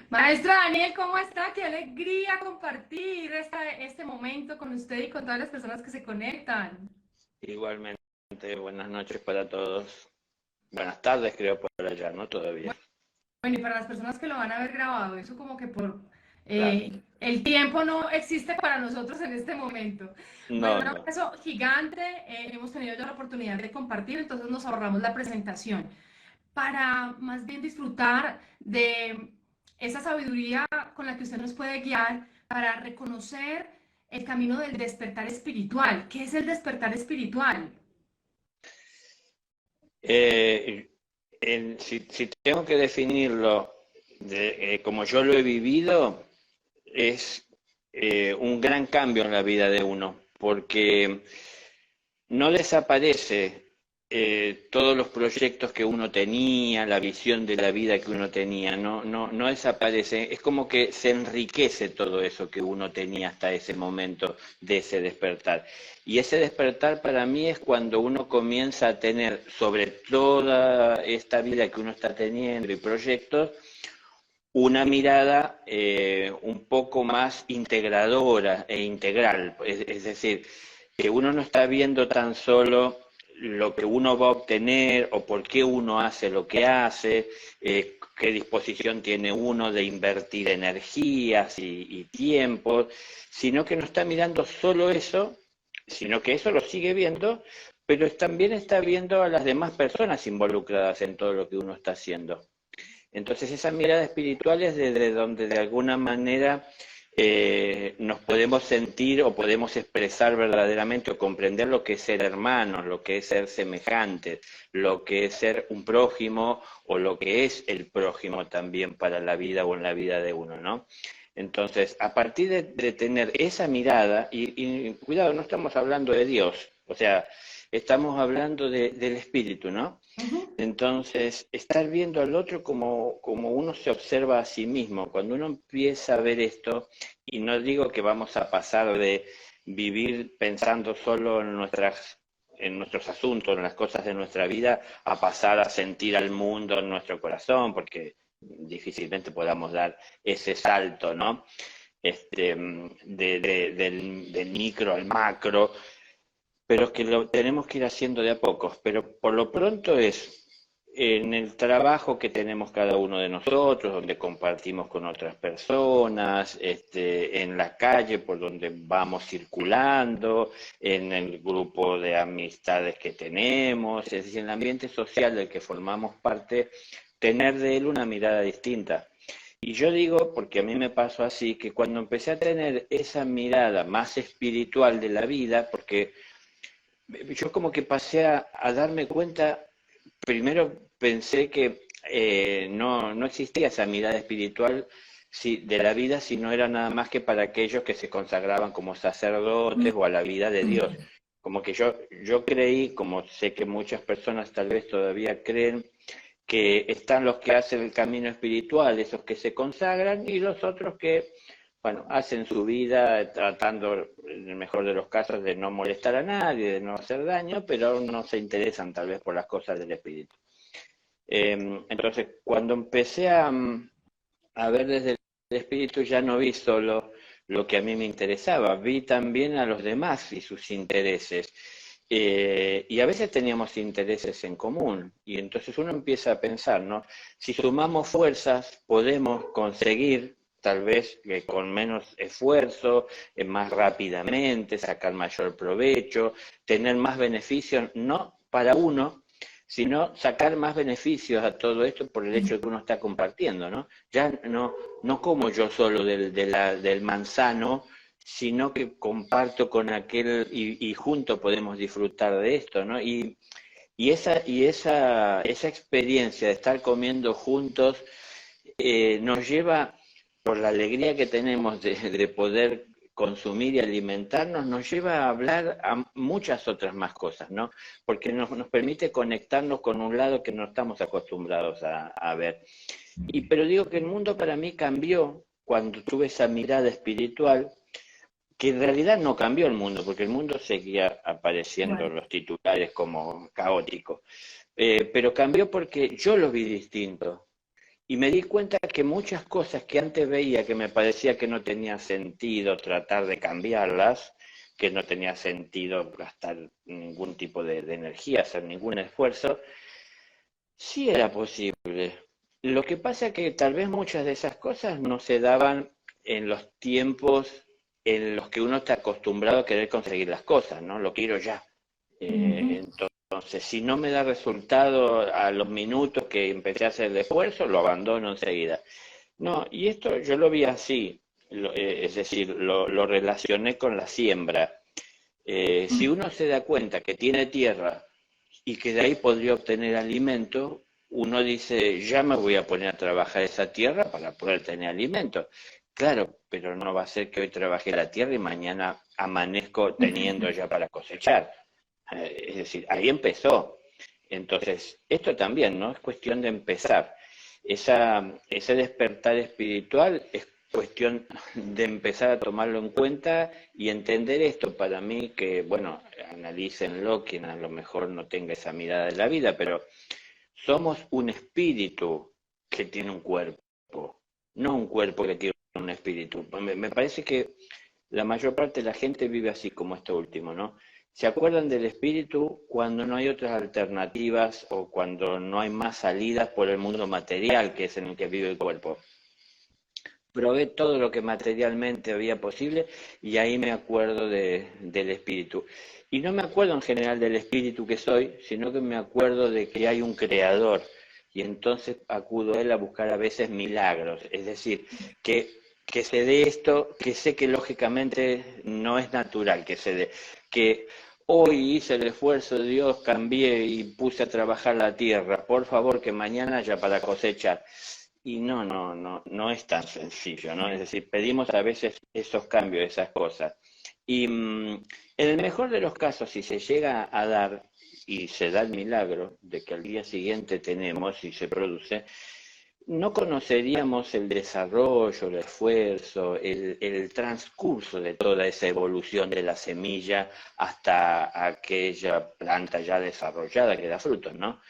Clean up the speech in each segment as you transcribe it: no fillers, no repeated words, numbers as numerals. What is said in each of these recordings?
Maestro Daniel, ¿cómo está? Qué alegría compartir este momento con usted y con todas las personas que se conectan. Igualmente, buenas noches para todos. Buenas tardes, creo, por allá, ¿no? Todavía. Bueno, y para las personas que lo van a ver grabado, eso como que por Claro. el tiempo no existe para nosotros en este momento. Bueno, No, un no. abrazo gigante. Hemos tenido ya la oportunidad de compartir, entonces nos ahorramos la presentación para más bien disfrutar de esa sabiduría con la que usted nos puede guiar para reconocer el camino del despertar espiritual. ¿Qué es el despertar espiritual? Eh, si tengo que definirlo como yo lo he vivido, es un gran cambio en la vida de uno, porque no desaparece todos los proyectos que uno tenía, la visión de la vida que uno tenía, no desaparece, es como que se enriquece todo eso que uno tenía hasta ese momento de ese despertar. Y ese despertar para mí es cuando uno comienza a tener sobre toda esta vida que uno está teniendo y proyectos, una mirada un poco más integradora e integral, es decir, que uno no está viendo tan solo lo que uno va a obtener o por qué uno hace lo que hace, qué disposición tiene uno de invertir energías y tiempos, sino que no está mirando solo eso, sino que eso lo sigue viendo, pero también está viendo a las demás personas involucradas en todo lo que uno está haciendo. Entonces esa mirada espiritual es desde donde de alguna manera nos podemos sentir o podemos expresar verdaderamente o comprender lo que es ser hermanos, lo que es ser semejantes, lo que es ser un prójimo o lo que es el prójimo también para la vida o en la vida de uno, ¿no? Entonces, a partir de tener esa mirada, y cuidado, no estamos hablando de Dios, o sea, estamos hablando del espíritu, ¿no? Ujú. Entonces, estar viendo al otro como uno se observa a sí mismo, cuando uno empieza a ver esto, y no digo que vamos a pasar de vivir pensando solo en nuestros asuntos, en las cosas de nuestra vida, a pasar a sentir al mundo en nuestro corazón, porque difícilmente podamos dar ese salto, ¿no? Del micro al macro, pero que lo tenemos que ir haciendo de a pocos. Pero por lo pronto es en el trabajo que tenemos cada uno de nosotros, donde compartimos con otras personas, en la calle por donde vamos circulando, en el grupo de amistades que tenemos, es decir, en el ambiente social del que formamos parte, tener de él una mirada distinta. Y yo digo, porque a mí me pasó así, que cuando empecé a tener esa mirada más espiritual de la vida, porque yo como que pasé a darme cuenta, primero pensé que no existía esa mirada espiritual de la vida, si no era nada más que para aquellos que se consagraban como sacerdotes o a la vida de Dios. Como que yo creí, como sé que muchas personas tal vez todavía creen, que están los que hacen el camino espiritual, esos que se consagran, y los otros que, bueno, hacen su vida tratando, en el mejor de los casos, de no molestar a nadie, de no hacer daño, pero no se interesan tal vez por las cosas del espíritu. Entonces, cuando empecé a ver desde el espíritu, ya no vi solo lo que a mí me interesaba, vi también a los demás y sus intereses. Y a veces teníamos intereses en común, y entonces uno empieza a pensar, ¿no? Si sumamos fuerzas, podemos conseguir, tal vez con menos esfuerzo, más rápidamente, sacar mayor provecho, tener más beneficios, no para uno, sino sacar más beneficios a todo esto por el hecho de que uno está compartiendo, ¿no? Ya no como yo solo del manzano, sino que comparto con aquel y juntos podemos disfrutar de esto, ¿no? Esa experiencia de estar comiendo juntos nos lleva, por la alegría que tenemos de poder consumir y alimentarnos, nos lleva a hablar a muchas otras más cosas, ¿no? Porque nos permite conectarnos con un lado que no estamos acostumbrados a ver. Pero digo que el mundo para mí cambió cuando tuve esa mirada espiritual, que en realidad no cambió el mundo, porque el mundo seguía apareciendo en Igual. los titulares como caótico. Pero cambió porque yo lo vi distinto. Y me di cuenta que muchas cosas que antes veía que me parecía que no tenía sentido tratar de cambiarlas, que no tenía sentido gastar ningún tipo de energía, hacer ningún esfuerzo, sí era posible. Lo que pasa es que tal vez muchas de esas cosas no se daban en los tiempos en los que uno está acostumbrado a querer conseguir las cosas, ¿no? Lo quiero ya. Ujú. Entonces, si no me da resultado a los minutos que empecé a hacer el esfuerzo, lo abandono enseguida. No, y esto yo lo vi así, es decir, lo relacioné con la siembra. Si uno se da cuenta que tiene tierra y que de ahí podría obtener alimento, uno dice, ya me voy a poner a trabajar esa tierra para poder tener alimento. Claro, pero no va a ser que hoy trabaje la tierra y mañana amanezco teniendo ya para cosechar. Es decir, ahí empezó. Entonces, esto también, ¿no? Es cuestión de empezar. Ese despertar espiritual es cuestión de empezar a tomarlo en cuenta y entender esto. Para mí, que, bueno, analícenlo, quien a lo mejor no tenga esa mirada de la vida, pero somos un espíritu que tiene un cuerpo, no un cuerpo que tiene un espíritu. Me parece que la mayor parte de la gente vive así como esto último, ¿no? Se acuerdan del espíritu cuando no hay otras alternativas o cuando no hay más salidas por el mundo material que es en el que vive el cuerpo. Probé todo lo que materialmente había posible y ahí me acuerdo del espíritu. Y no me acuerdo en general del espíritu que soy, sino que me acuerdo de que hay un creador y entonces acudo a él a buscar a veces milagros. Es decir, que se dé esto, que sé que lógicamente no es natural que se dé, que hoy hice el esfuerzo de Dios, cambié y puse a trabajar la tierra, por favor que mañana haya para cosechar. Y no es tan sencillo, ¿no? Es decir, pedimos a veces esos cambios, esas cosas. Y en el mejor de los casos, si se llega a dar y se da el milagro de que al día siguiente tenemos y se produce, no conoceríamos el desarrollo, el esfuerzo, el transcurso de toda esa evolución de la semilla hasta aquella planta ya desarrollada que da frutos, ¿no?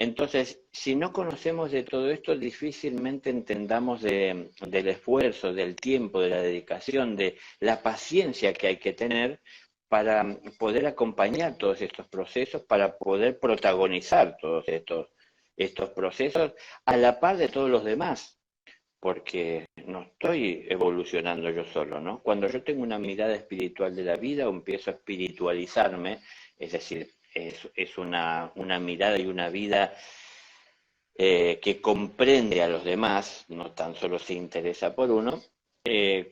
Entonces, si no conocemos de todo esto, difícilmente entendamos del esfuerzo, del tiempo, de la dedicación, de la paciencia que hay que tener para poder acompañar todos estos procesos, para poder protagonizar todos estos procesos a la par de todos los demás, porque no estoy evolucionando yo solo, ¿no? Cuando yo tengo una mirada espiritual de la vida o empiezo a espiritualizarme, es decir, es una mirada y una vida que comprende a los demás, no tan solo se interesa por uno,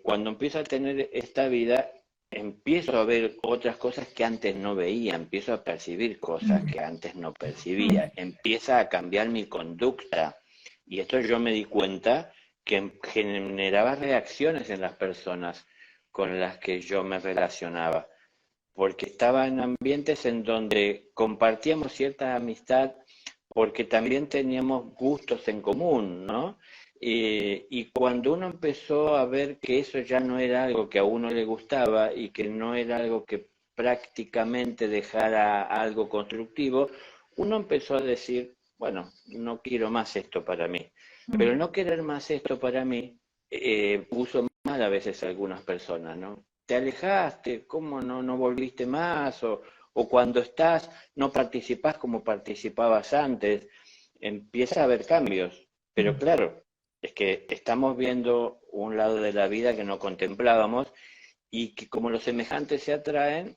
cuando empiezo a tener esta vida, empiezo a ver otras cosas que antes no veía, empiezo a percibir cosas que antes no percibía, empieza a cambiar mi conducta. Y esto yo me di cuenta que generaba reacciones en las personas con las que yo me relacionaba, porque estaba en ambientes en donde compartíamos cierta amistad porque también teníamos gustos en común, ¿no? Y cuando uno empezó a ver que eso ya no era algo que a uno le gustaba y que no era algo que prácticamente dejara algo constructivo, uno empezó a decir, bueno, no quiero más esto para mí. Pero el no querer más esto para mí puso mal a veces a algunas personas, ¿no? Te alejaste, ¿cómo no volviste más? O cuando estás, no participás como participabas antes, empieza a haber cambios. Pero claro, es que estamos viendo un lado de la vida que no contemplábamos y que como los semejantes se atraen,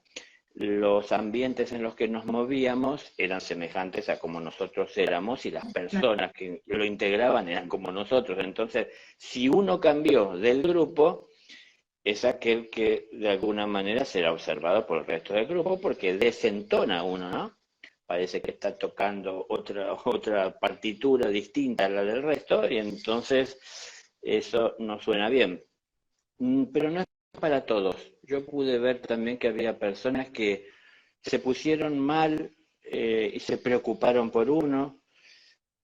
los ambientes en los que nos movíamos eran semejantes a como nosotros éramos y las Claro. personas que lo integraban eran como nosotros. Entonces, si uno cambió del grupo, es aquel que de alguna manera será observado por el resto del grupo porque desentona uno, ¿no? Parece que está tocando otra partitura distinta a la del resto y entonces eso no suena bien. Pero no es para todos. Yo pude ver también que había personas que se pusieron mal y se preocuparon por uno,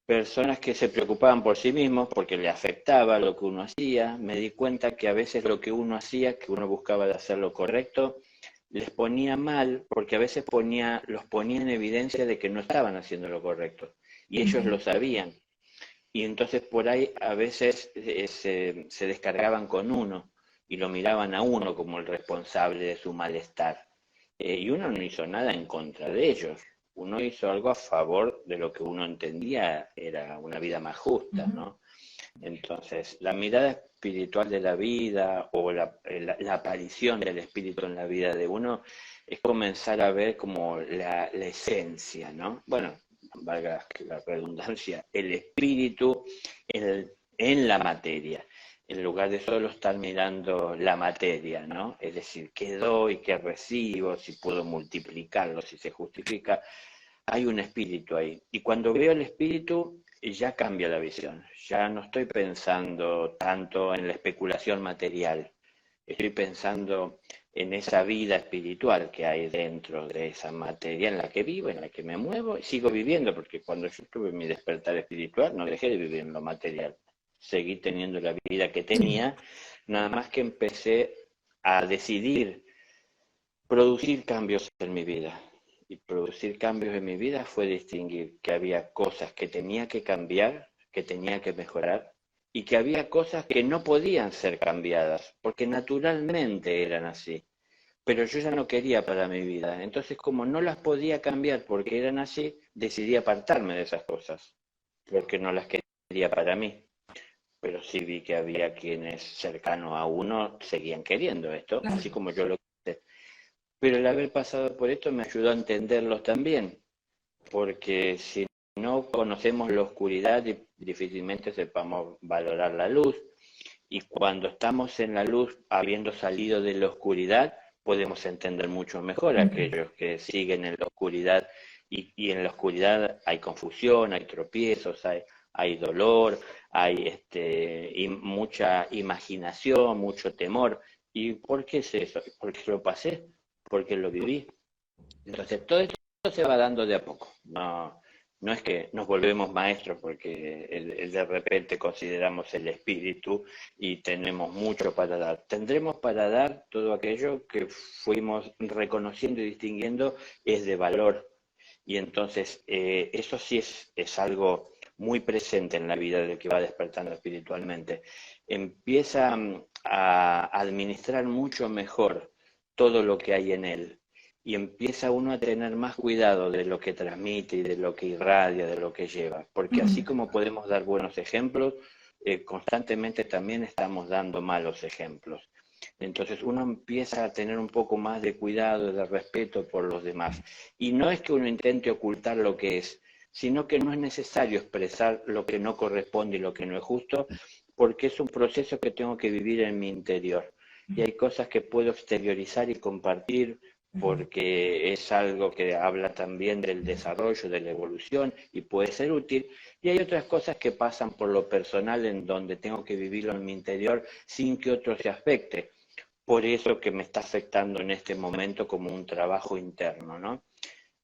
personas que se preocupaban por sí mismos porque le afectaba lo que uno hacía. Me di cuenta que a veces lo que uno hacía, que uno buscaba de hacer lo correcto, les ponía mal porque a veces los ponía en evidencia de que no estaban haciendo lo correcto y ellos lo sabían. y entonces por ahí a veces se descargaban con uno y lo miraban a uno como el responsable de su malestar. Y uno no hizo nada en contra de ellos, uno hizo algo a favor de lo que uno entendía era una vida más justa, ¿no? Entonces, la mirada espiritual de la vida o la aparición del espíritu en la vida de uno es comenzar a ver como la esencia, ¿no? Bueno, valga la redundancia, el espíritu en la materia, en lugar de solo estar mirando la materia, ¿no? Es decir, qué doy, qué recibo, si puedo multiplicarlo, si se justifica. Hay un espíritu ahí. Y cuando veo el espíritu, ya cambia la visión. Ya no estoy pensando tanto en la especulación material. Estoy pensando en esa vida espiritual que hay dentro de esa materia en la que vivo, en la que me muevo y sigo viviendo, porque cuando yo tuve mi despertar espiritual no dejé de vivir en lo material. Seguí teniendo la vida que tenía, nada más que empecé a decidir producir cambios en mi vida. Y producir cambios en mi vida fue distinguir que había cosas que tenía que cambiar, que tenía que mejorar, y que había cosas que no podían ser cambiadas, porque naturalmente eran así. Pero yo ya no quería para mi vida. Entonces, como no las podía cambiar porque eran así, decidí apartarme de esas cosas, porque no las quería para mí. Pero sí vi que había quienes cercanos a uno seguían queriendo esto, así como yo lo quise. Pero el haber pasado por esto me ayudó a entenderlos también, porque si no conocemos la oscuridad, difícilmente sepamos valorar la luz. Y cuando estamos en la luz, habiendo salido de la oscuridad, podemos entender mucho mejor a aquellos que siguen en la oscuridad. Y en la oscuridad hay confusión, hay tropiezos, hay dolor, hay mucha imaginación, mucho temor. ¿Y por qué es eso? Porque lo pasé, porque lo viví. Entonces, todo esto se va dando de a poco. No, no es que nos volvemos maestros porque de repente consideramos el espíritu y tenemos mucho para dar. Tendremos para dar todo aquello que fuimos reconociendo y distinguiendo es de valor. Y entonces, eso sí es algo muy presente en la vida del que va despertando espiritualmente. Empieza a administrar mucho mejor todo lo que hay en él y empieza uno a tener más cuidado de lo que transmite y de lo que irradia, de lo que lleva, porque así como podemos dar buenos ejemplos, constantemente también estamos dando malos ejemplos. Entonces uno empieza a tener un poco más de cuidado, de respeto por los demás. Y no es que uno intente ocultar lo que es, sino que no es necesario expresar lo que no corresponde y lo que no es justo, porque es un proceso que tengo que vivir en mi interior. Y hay cosas que puedo exteriorizar y compartir porque es algo que habla también del desarrollo, de la evolución y puede ser útil. Y hay otras cosas que pasan por lo personal en donde tengo que vivirlo en mi interior sin que otro se afecte. Por eso que me está afectando en este momento como un trabajo interno, ¿no?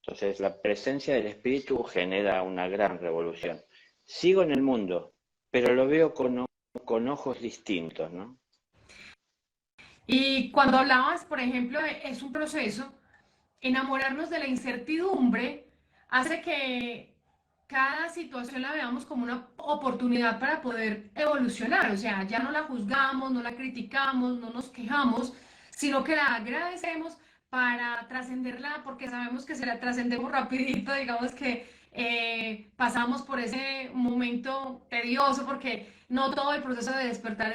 Entonces la presencia del espíritu genera una gran revolución. Sigo en el mundo, pero lo veo con ojos distintos, ¿no? Y cuando hablabas, por ejemplo, es un proceso, enamorarnos de la incertidumbre hace que cada situación la veamos como una oportunidad para poder evolucionar, o sea, ya no la juzgamos, no la criticamos, no nos quejamos, sino que la agradecemos para trascenderla, porque sabemos que si la trascendemos rapidito, digamos que pasamos por ese momento tedioso, porque no todo el proceso de despertar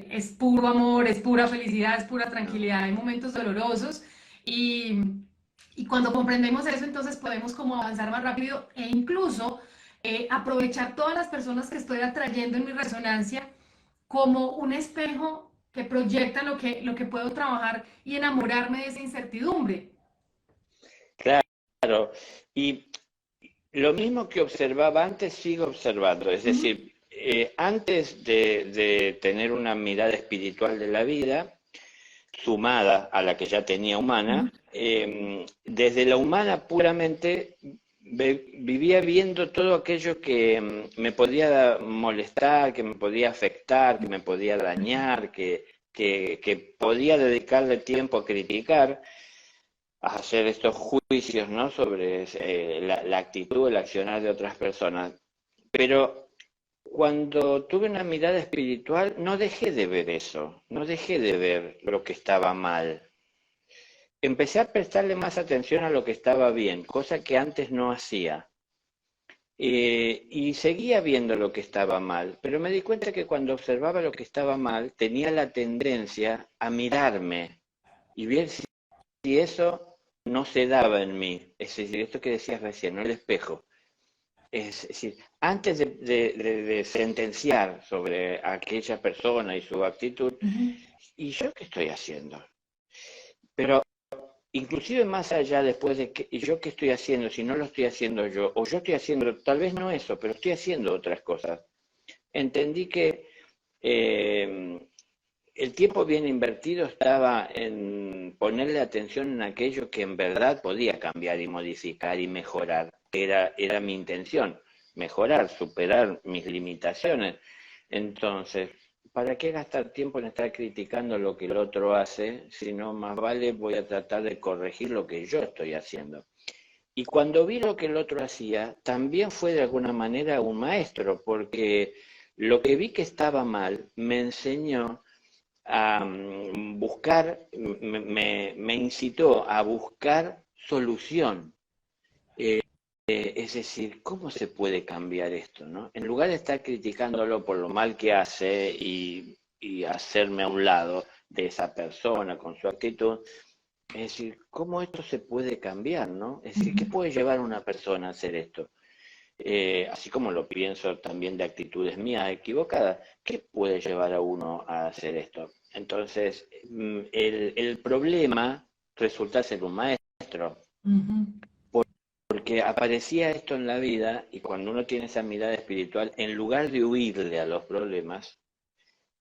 es puro amor, es pura felicidad, es pura tranquilidad, hay momentos dolorosos y, y cuando comprendemos eso, entonces podemos como avanzar más rápido e incluso aprovechar todas las personas que estoy atrayendo en mi resonancia como un espejo que proyecta lo que puedo trabajar y enamorarme de esa incertidumbre. Claro, y lo mismo que observaba antes, sigo observando. Es Uh -huh. decir, antes de tener una mirada espiritual de la vida, sumada a la que ya tenía Uh -huh. humana, desde la humana puramente vivía viendo todo aquello que me podía molestar, que me podía afectar, que me podía dañar, que podía dedicarle tiempo a criticar, a hacer estos juicios, ¿no? Sobre la actitud, el accionar de otras personas. Pero cuando tuve una mirada espiritual, no dejé de ver eso, no dejé de ver lo que estaba mal. Empecé a prestarle más atención a lo que estaba bien, cosa que antes no hacía. Y seguía viendo lo que estaba mal, pero me di cuenta que cuando observaba lo que estaba mal, tenía la tendencia a mirarme y ver si eso no se daba en mí. Es decir, esto que decías recién, ¿no? El espejo. Es decir, antes de sentenciar sobre aquella persona y su actitud, Ujú, ¿y yo qué estoy haciendo? Pero inclusive más allá después de que yo qué estoy haciendo, si no lo estoy haciendo yo, o yo estoy haciendo, tal vez no eso, pero estoy haciendo otras cosas. Entendí que eh, el tiempo bien invertido estaba en ponerle atención en aquello que en verdad podía cambiar y modificar y mejorar. Era mi intención, mejorar, superar mis limitaciones. Entonces, ¿para qué gastar tiempo en estar criticando lo que el otro hace, si no más vale voy a tratar de corregir lo que yo estoy haciendo? Y cuando vi lo que el otro hacía, también fue de alguna manera un maestro, porque lo que vi que estaba mal me enseñó a buscar, me incitó a buscar solución. Es decir, ¿cómo se puede cambiar esto, no? En lugar de estar criticándolo por lo mal que hace y hacerme a un lado de esa persona con su actitud, es decir, ¿cómo esto se puede cambiar, no? Es decir, ¿qué ujú. puede llevar a una persona a hacer esto? Así como lo pienso también de actitudes mías equivocadas, ¿qué puede llevar a uno a hacer esto? Entonces, el problema resulta ser un maestro, Ujú. porque aparecía esto en la vida y cuando uno tiene esa mirada espiritual, en lugar de huirle a los problemas,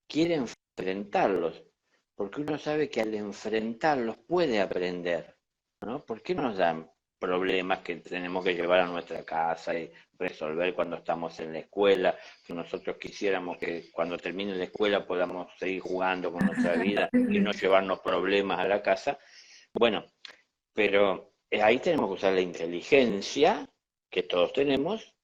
quiere enfrentarlos, porque uno sabe que al enfrentarlos puede aprender, ¿no? ¿Por qué nos dan problemas que tenemos que llevar a nuestra casa y resolver cuando estamos en la escuela? Que nosotros quisiéramos que cuando termine la escuela podamos seguir jugando con nuestra vida y no llevarnos problemas a la casa. Bueno, pero ahí tenemos que usar la inteligencia que todos tenemos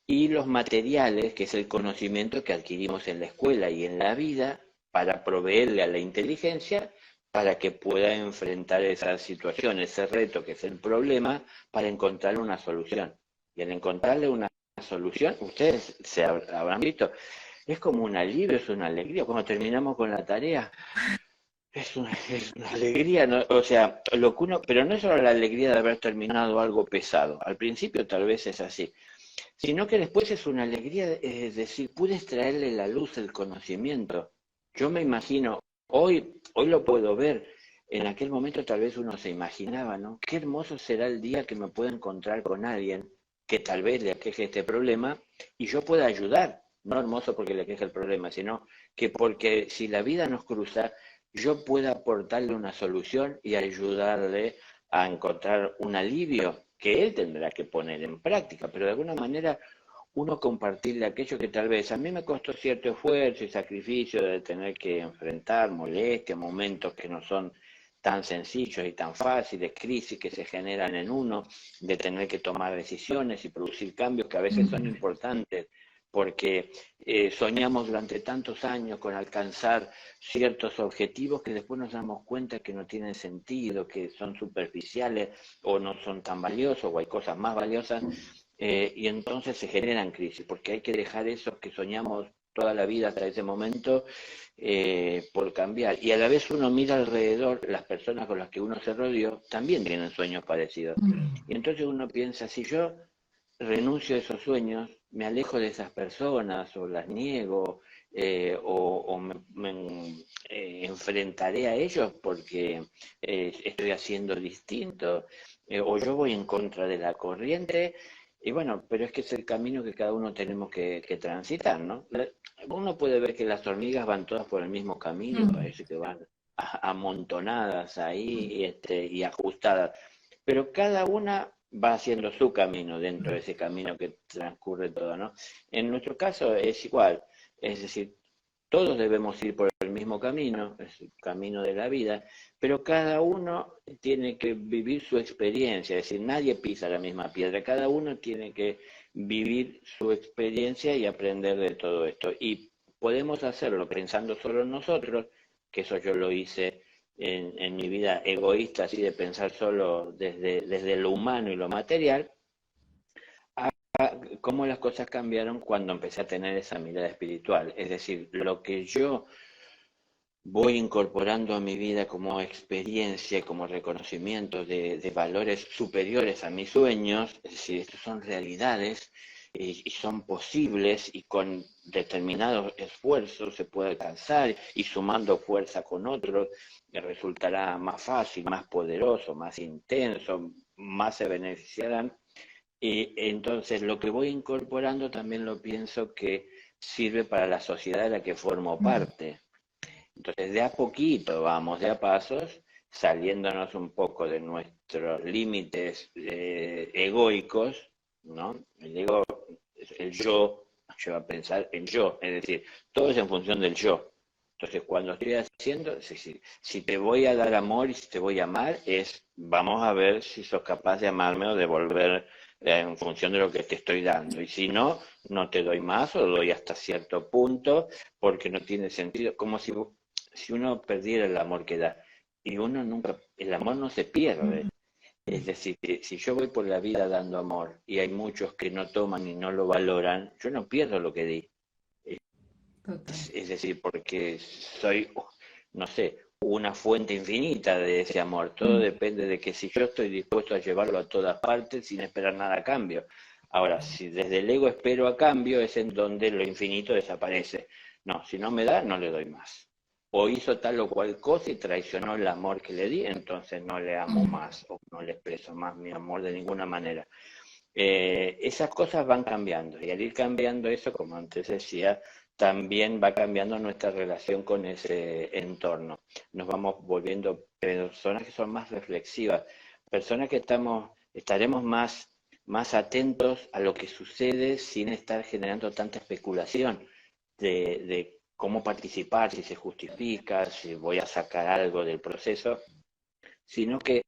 y los materiales, que es el conocimiento que adquirimos en la escuela y en la vida, para proveerle a la inteligencia para que pueda enfrentar esa situación, ese reto que es el problema, para encontrarle una solución. Y al encontrarle una solución, ustedes se habrán visto, es como un alivio, es una alegría. Cuando terminamos con la tarea, es una alegría, ¿no? O sea, lo que uno, pero no es solo la alegría de haber terminado algo pesado. Al principio tal vez es así, sino que después es una alegría, es decir, pude extraerle la luz, el conocimiento. Yo me imagino, hoy lo puedo ver, en aquel momento tal vez uno se imaginaba, ¿no? Qué hermoso será el día que me pueda encontrar con alguien que tal vez le aqueje este problema y yo pueda ayudar. No hermoso porque le aqueje el problema, sino que porque si la vida nos cruza, yo pueda aportarle una solución y ayudarle a encontrar un alivio que él tendrá que poner en práctica, pero de alguna manera uno compartirle aquello que tal vez a mí me costó cierto esfuerzo y sacrificio de tener que enfrentar molestias, momentos que no son tan sencillos y tan fáciles, crisis que se generan en uno, de tener que tomar decisiones y producir cambios que a veces son importantes porque soñamos durante tantos años con alcanzar ciertos objetivos que después nos damos cuenta que no tienen sentido, que son superficiales o no son tan valiosos o hay cosas más valiosas y entonces se generan crisis porque hay que dejar eso que soñamos toda la vida hasta ese momento por cambiar. Y a la vez uno mira alrededor, las personas con las que uno se rodeó también tienen sueños parecidos. Y entonces uno piensa, si yo renuncio a esos sueños, me alejo de esas personas o las niego o me enfrentaré a ellos porque estoy haciendo distinto o yo voy en contra de la corriente. Y bueno, pero es que es el camino que cada uno tenemos que transitar, ¿no? Uno puede ver que las hormigas van todas por el mismo camino, parece que van amontonadas ahí y ajustadas, pero cada una va haciendo su camino dentro de ese camino que transcurre todo, ¿no? En nuestro caso es igual, es decir, todos debemos ir por el mismo camino, es el camino de la vida, pero cada uno tiene que vivir su experiencia, es decir, nadie pisa la misma piedra, cada uno tiene que vivir su experiencia y aprender de todo esto. Y podemos hacerlo pensando solo en nosotros, que eso yo lo hice en mi vida egoísta, así de pensar solo desde lo humano y lo material, cómo las cosas cambiaron cuando empecé a tener esa mirada espiritual. Es decir, lo que yo voy incorporando a mi vida como experiencia, como reconocimiento de valores superiores a mis sueños, es decir, estos son realidades y son posibles y con determinados esfuerzos se puede alcanzar y sumando fuerza con otros resultará más fácil, más poderoso, más intenso, más se beneficiarán. Y entonces lo que voy incorporando también lo pienso que sirve para la sociedad de la que formo parte. Entonces, de a poquito vamos, de a pasos, saliéndonos un poco de nuestros límites egoicos, ¿no? El ego, el yo, lleva a pensar en yo, es decir, todo es en función del yo. Entonces, cuando estoy haciendo, si te voy a dar amor y si te voy a amar, vamos a ver si sos capaz de amarme o devolver en función de lo que te estoy dando. Y si no, no te doy más o doy hasta cierto punto, porque no tiene sentido, como si uno perdiera el amor que da. Y uno nunca, el amor no se pierde. Es decir, que si yo voy por la vida dando amor y hay muchos que no toman y no lo valoran, yo no pierdo lo que di. Total. Es decir, porque soy, no sé, una fuente infinita de ese amor. Todo depende de que si yo estoy dispuesto a llevarlo a todas partes sin esperar nada a cambio. Ahora, si desde el ego espero a cambio, es en donde lo infinito desaparece. No, si no me da, no le doy más. O hizo tal o cual cosa y traicionó el amor que le di, entonces no le amo más o no le expreso más mi amor de ninguna manera. Esas cosas van cambiando y al ir cambiando eso, como antes decía, también va cambiando nuestra relación con ese entorno. Nos vamos volviendo personas que son más reflexivas, personas que estaremos más atentos a lo que sucede sin estar generando tanta especulación de cómo participar, si se justifica, si voy a sacar algo del proceso, sino que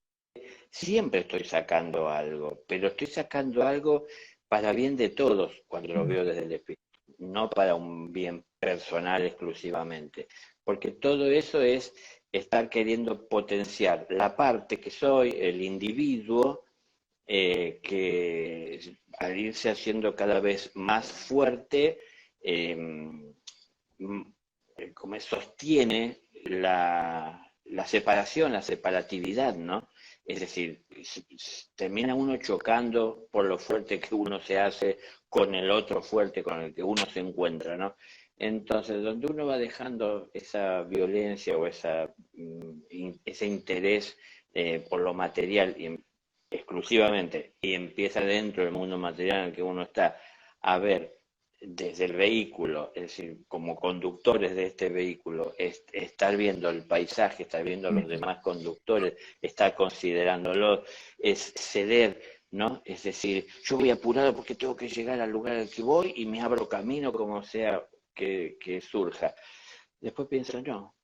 siempre estoy sacando algo, pero estoy sacando algo para bien de todos cuando lo veo desde el espíritu, no para un bien personal exclusivamente, porque todo eso es estar queriendo potenciar la parte que soy, el individuo, que al irse haciendo cada vez más fuerte, eh, como sostiene la separación, la separatividad, ¿no? Es decir, termina uno chocando por lo fuerte que uno se hace con el otro fuerte con el que uno se encuentra, ¿no? Entonces, donde uno va dejando esa violencia o ese interés por lo material exclusivamente y empieza dentro del mundo material en el que uno está a ver desde el vehículo, es decir, como conductores de este vehículo, estar viendo el paisaje, estar viendo a los demás conductores, estar considerándolo, es ceder, ¿no? Es decir, yo voy apurado porque tengo que llegar al lugar al que voy y me abro camino como sea que surja. Después pienso, no,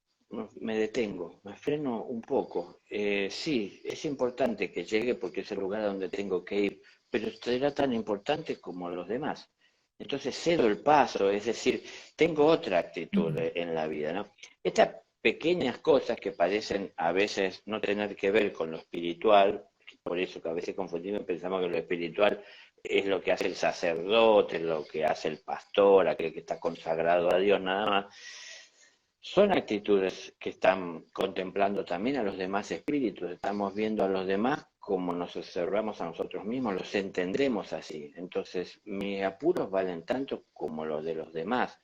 me detengo, me freno un poco. Sí, es importante que llegue porque es el lugar a donde tengo que ir, pero será tan importante como los demás. Entonces cedo el paso, es decir, tengo otra actitud en la vida, ¿no? Estas pequeñas cosas que parecen a veces no tener que ver con lo espiritual, por eso que a veces confundimos y pensamos que lo espiritual es lo que hace el sacerdote, lo que hace el pastor, aquel que está consagrado a Dios nada más, son actitudes que están contemplando también a los demás espíritus, estamos viendo a los demás como nos observamos a nosotros mismos, los entendremos así. Entonces, mis apuros valen tanto como los de los demás.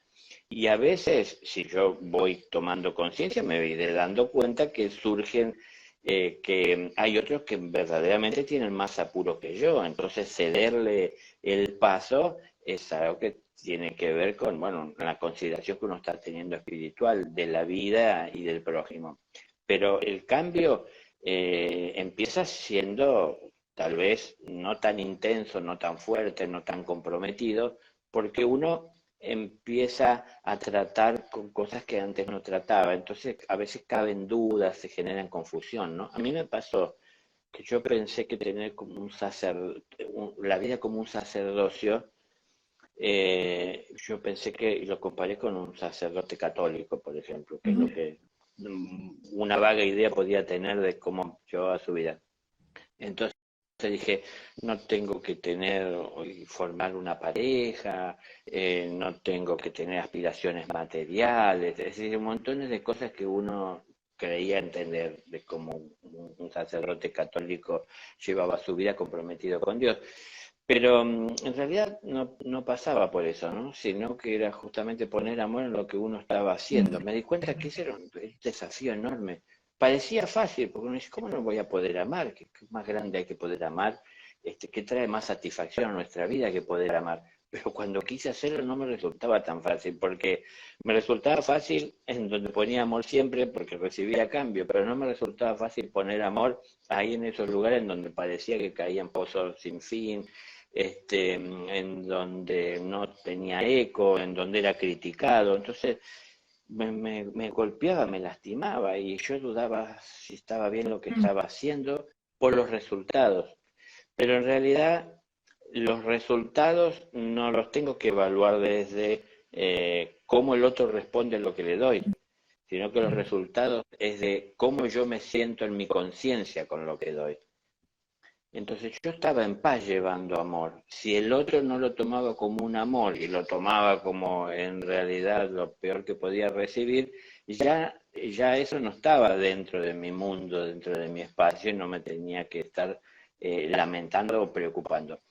Y a veces, si yo voy tomando conciencia, me iré dando cuenta que surgen, que hay otros que verdaderamente tienen más apuro que yo. Entonces, cederle el paso es algo que tiene que ver con, bueno, la consideración que uno está teniendo espiritual de la vida y del prójimo. Pero el cambio empieza siendo tal vez no tan intenso, no tan fuerte, no tan comprometido, porque uno empieza a tratar con cosas que antes no trataba. Entonces, a veces caben dudas, se generan confusión, ¿no? A mí me pasó que yo pensé que tener como la vida como un sacerdocio, yo pensé que, y lo comparé con un sacerdote católico, por ejemplo, que es lo que una vaga idea podía tener de cómo llevaba su vida. Entonces dije, no tengo que tener y formar una pareja, no tengo que tener aspiraciones materiales, es decir, montones de cosas que uno creía entender de cómo un sacerdote católico llevaba su vida comprometido con Dios. Pero en realidad no pasaba por eso, ¿no? Sino que era justamente poner amor en lo que uno estaba haciendo. Me di cuenta que ese era un desafío enorme. Parecía fácil, porque uno dice, ¿cómo no voy a poder amar? ¿Qué más grande hay que poder amar? ¿Qué trae más satisfacción a nuestra vida que poder amar? Pero cuando quise hacerlo no me resultaba tan fácil, porque me resultaba fácil en donde ponía amor siempre, porque recibía cambio, pero no me resultaba fácil poner amor ahí en esos lugares en donde parecía que caían pozos sin fin, en donde no tenía eco, en donde era criticado. Entonces me golpeaba, me lastimaba y yo dudaba si estaba bien lo que estaba haciendo por los resultados. Pero en realidad los resultados no los tengo que evaluar desde cómo el otro responde a lo que le doy, sino que los resultados es de cómo yo me siento en mi conciencia con lo que doy. Entonces yo estaba en paz llevando amor. Si el otro no lo tomaba como un amor y lo tomaba como en realidad lo peor que podía recibir, ya eso no estaba dentro de mi mundo, dentro de mi espacio, y no me tenía que estar lamentando o preocupando.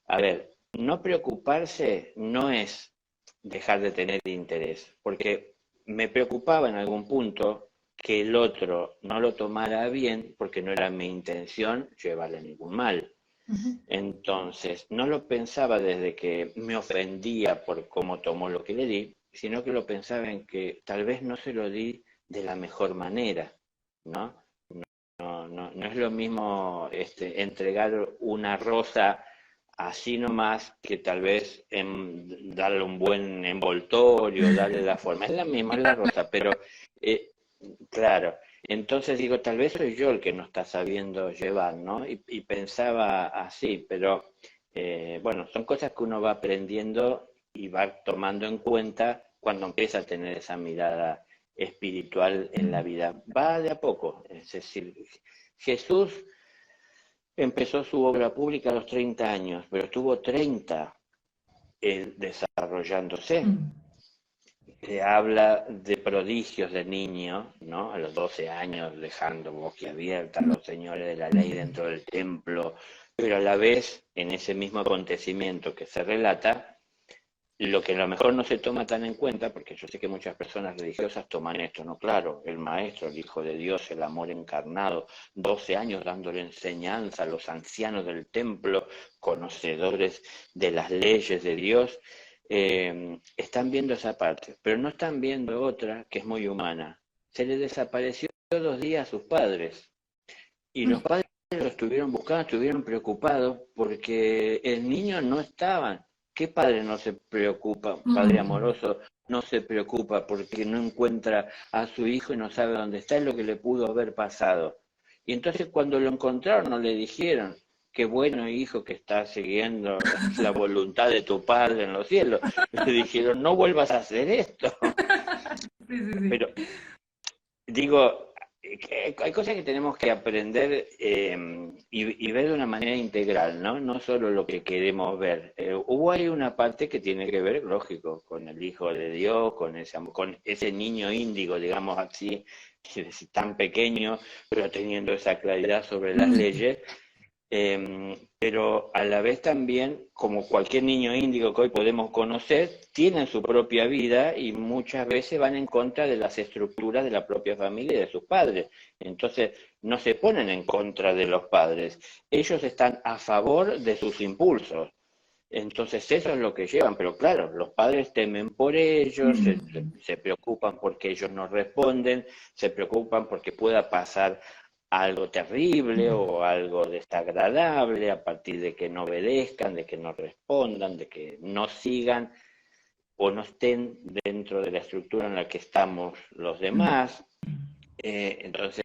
A ver, no preocuparse no es dejar de tener interés, porque me preocupaba en algún punto que el otro no lo tomara bien, porque no era mi intención llevarle ningún mal. Entonces, no lo pensaba desde que me ofendía por cómo tomó lo que le di, sino que lo pensaba en que tal vez no se lo di de la mejor manera, ¿no? No es lo mismo entregar una rosa así nomás que tal vez darle un buen envoltorio, darle la forma. Es la misma, es la rosa, pero eh, claro. Entonces digo, tal vez soy yo el que no está sabiendo llevar, ¿no? Y pensaba así, pero bueno, son cosas que uno va aprendiendo y va tomando en cuenta cuando empieza a tener esa mirada espiritual en la vida. Va de a poco, es decir, Jesús empezó su obra pública a los 30 años, pero estuvo 30 desarrollándose. Habla de prodigios de niño, ¿no? A los 12 años dejando boquiabierta a los señores de la ley dentro del templo, pero a la vez, en ese mismo acontecimiento que se relata, lo que a lo mejor no se toma tan en cuenta, porque yo sé que muchas personas religiosas toman esto, ¿no? Claro, el Maestro, el Hijo de Dios, el amor encarnado, 12 años dándole enseñanza a los ancianos del templo, conocedores de las leyes de Dios, están viendo esa parte, pero no están viendo otra que es muy humana. Se le desapareció 2 días a sus padres y los padres lo estuvieron buscando, estuvieron preocupados porque el niño no estaba. ¿Qué padre no se preocupa, padre amoroso, no se preocupa porque no encuentra a su hijo y no sabe dónde está? Es lo que le pudo haber pasado. Y entonces cuando lo encontraron no le dijeron, qué bueno hijo que estás siguiendo la voluntad de tu padre en los cielos. Le dijeron, no vuelvas a hacer esto. Sí, sí, sí. Pero digo, hay cosas que tenemos que aprender y ver de una manera integral, ¿no? No solo lo que queremos ver. Hay una parte que tiene que ver, lógico, con el Hijo de Dios, con ese niño índigo, digamos así, que es tan pequeño, pero teniendo esa claridad sobre las leyes. Pero a la vez también, como cualquier niño índigo que hoy podemos conocer, tienen su propia vida y muchas veces van en contra de las estructuras de la propia familia y de sus padres. Entonces, no se ponen en contra de los padres, ellos están a favor de sus impulsos. Entonces, eso es lo que llevan, pero claro, los padres temen por ellos, se preocupan porque ellos no responden, se preocupan porque pueda pasar algo terrible o algo desagradable a partir de que no obedezcan, de que no respondan, de que no sigan o no estén dentro de la estructura en la que estamos los demás. Entonces,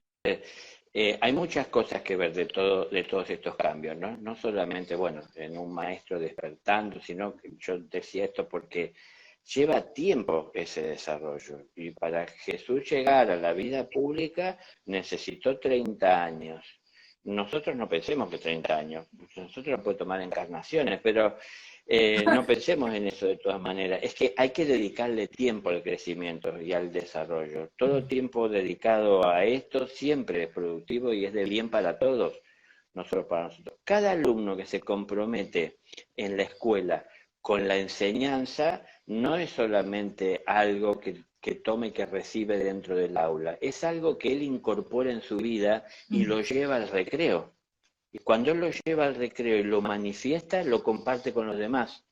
Hay muchas cosas que ver de todos estos cambios, ¿no? No solamente, bueno, en un maestro despertando, sino que yo decía esto porque lleva tiempo ese desarrollo. Y para Jesús llegar a la vida pública necesitó 30 años. Nosotros no pensemos que 30 años, nosotros no podemos tomar encarnaciones, pero no pensemos en eso de todas maneras. Es que hay que dedicarle tiempo al crecimiento y al desarrollo. Todo tiempo dedicado a esto siempre es productivo y es de bien para todos, no solo para nosotros. Cada alumno que se compromete en la escuela con la enseñanza no es solamente algo que tome y que recibe dentro del aula, es algo que él incorpora en su vida y lo lleva al recreo. Y cuando él lo lleva al recreo y lo manifiesta, lo comparte con los demás.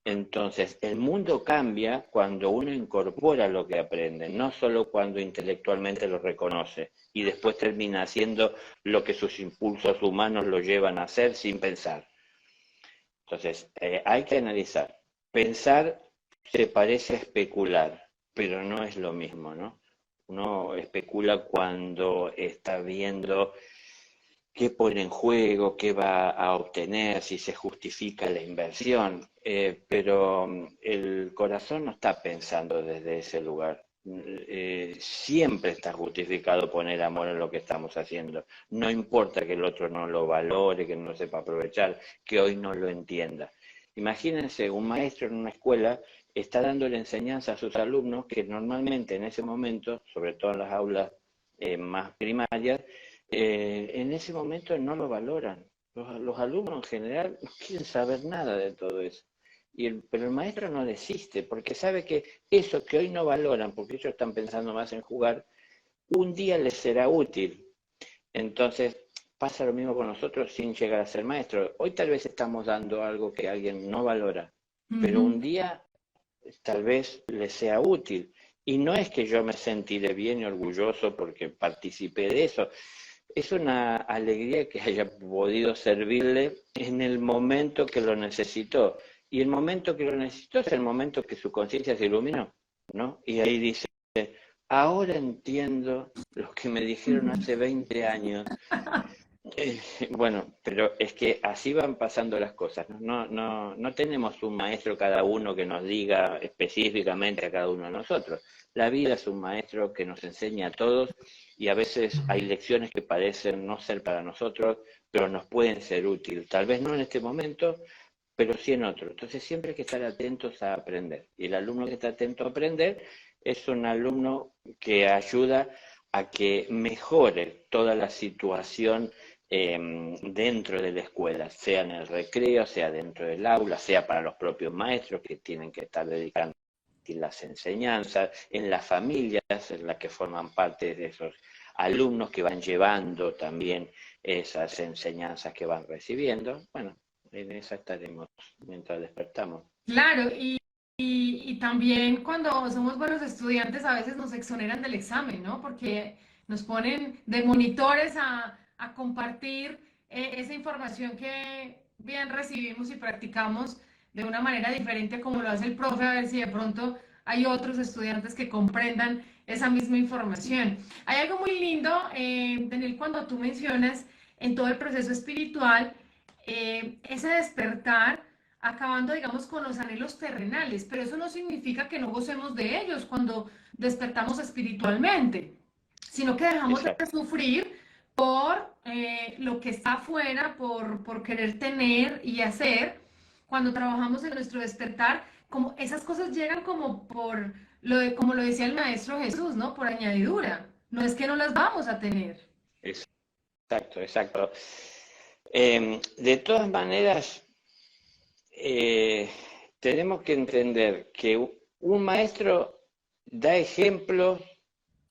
Entonces, el mundo cambia cuando uno incorpora lo que aprende, no solo cuando intelectualmente lo reconoce y después termina haciendo lo que sus impulsos humanos lo llevan a hacer sin pensar. Entonces, hay que analizar. Pensar se parece a especular, pero no es lo mismo, ¿no? Uno especula cuando está viendo qué pone en juego, qué va a obtener, si se justifica la inversión, pero el corazón no está pensando desde ese lugar. Siempre está justificado poner amor en lo que estamos haciendo. No importa que el otro no lo valore, que no sepa aprovechar, que hoy no lo entienda. Imagínense, un maestro en una escuela está dando la enseñanza a sus alumnos que normalmente en ese momento, sobre todo en las aulas más primarias, en ese momento no lo valoran. Los alumnos en general no quieren saber nada de todo eso. Pero el maestro no desiste, porque sabe que eso que hoy no valoran, porque ellos están pensando más en jugar, un día les será útil. Entonces, pasa lo mismo con nosotros sin llegar a ser maestros. Hoy tal vez estamos dando algo que alguien no valora, pero un día tal vez les sea útil. Y no es que yo me sentiré bien y orgulloso porque participé de eso. Es una alegría que haya podido servirle en el momento que lo necesitó. Y el momento que lo necesitó es el momento que su conciencia se iluminó, ¿no? Y ahí dice, ahora entiendo lo que me dijeron hace 20 años. Bueno, pero es que así van pasando las cosas. No tenemos un maestro cada uno que nos diga específicamente a cada uno de nosotros. La vida es un maestro que nos enseña a todos y a veces hay lecciones que parecen no ser para nosotros, pero nos pueden ser útiles. Tal vez no en este momento, pero sí en otro. Entonces siempre hay que estar atentos a aprender. Y el alumno que está atento a aprender es un alumno que ayuda a que mejore toda la situación dentro de la escuela, sea en el recreo, sea dentro del aula, sea para los propios maestros que tienen que estar dedicando las enseñanzas, en las familias en las que forman parte de esos alumnos que van llevando también esas enseñanzas que van recibiendo. Bueno, en esa estaremos mientras despertamos. Claro, y también cuando somos buenos estudiantes a veces nos exoneran del examen, ¿no? Porque nos ponen de monitores a compartir esa información que bien recibimos y practicamos de una manera diferente como lo hace el profe, a ver si de pronto hay otros estudiantes que comprendan esa misma información. Hay algo muy lindo, Daniel, cuando tú mencionas en todo el proceso espiritual, ese despertar acabando, digamos, con los anhelos terrenales, pero eso no significa que no gocemos de ellos cuando despertamos espiritualmente, sino que dejamos de Exacto. sufrir por lo que está afuera, por querer tener y hacer. Cuando trabajamos en nuestro despertar, como esas cosas llegan como por como lo decía el maestro Jesús, ¿no? Por añadidura. No es que no las vamos a tener. Exacto, exacto. De todas maneras, tenemos que entender que un maestro da ejemplos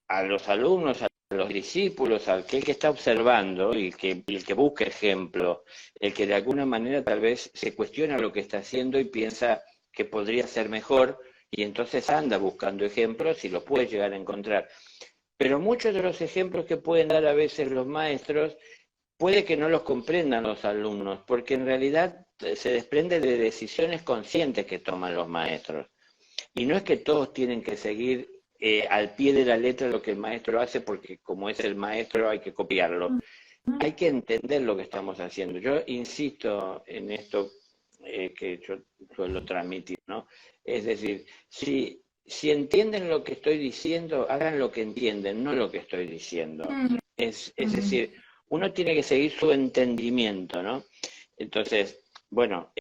a los alumnos, a los discípulos, al que está observando y el que busca ejemplo, el que de alguna manera tal vez se cuestiona lo que está haciendo y piensa que podría ser mejor y entonces anda buscando ejemplos y los puede llegar a encontrar. Pero muchos de los ejemplos que pueden dar a veces los maestros puede que no los comprendan los alumnos, porque en realidad se desprende de decisiones conscientes que toman los maestros. Y no es que todos tienen que seguir al pie de la letra lo que el maestro hace, porque como es el maestro hay que copiarlo. Hay que entender lo que estamos haciendo. Yo insisto en esto que yo suelo transmitir, ¿no? Es decir, si entienden lo que estoy diciendo, hagan lo que entienden, no lo que estoy diciendo. Es decir, uno tiene que seguir su entendimiento, ¿no? Entonces, bueno,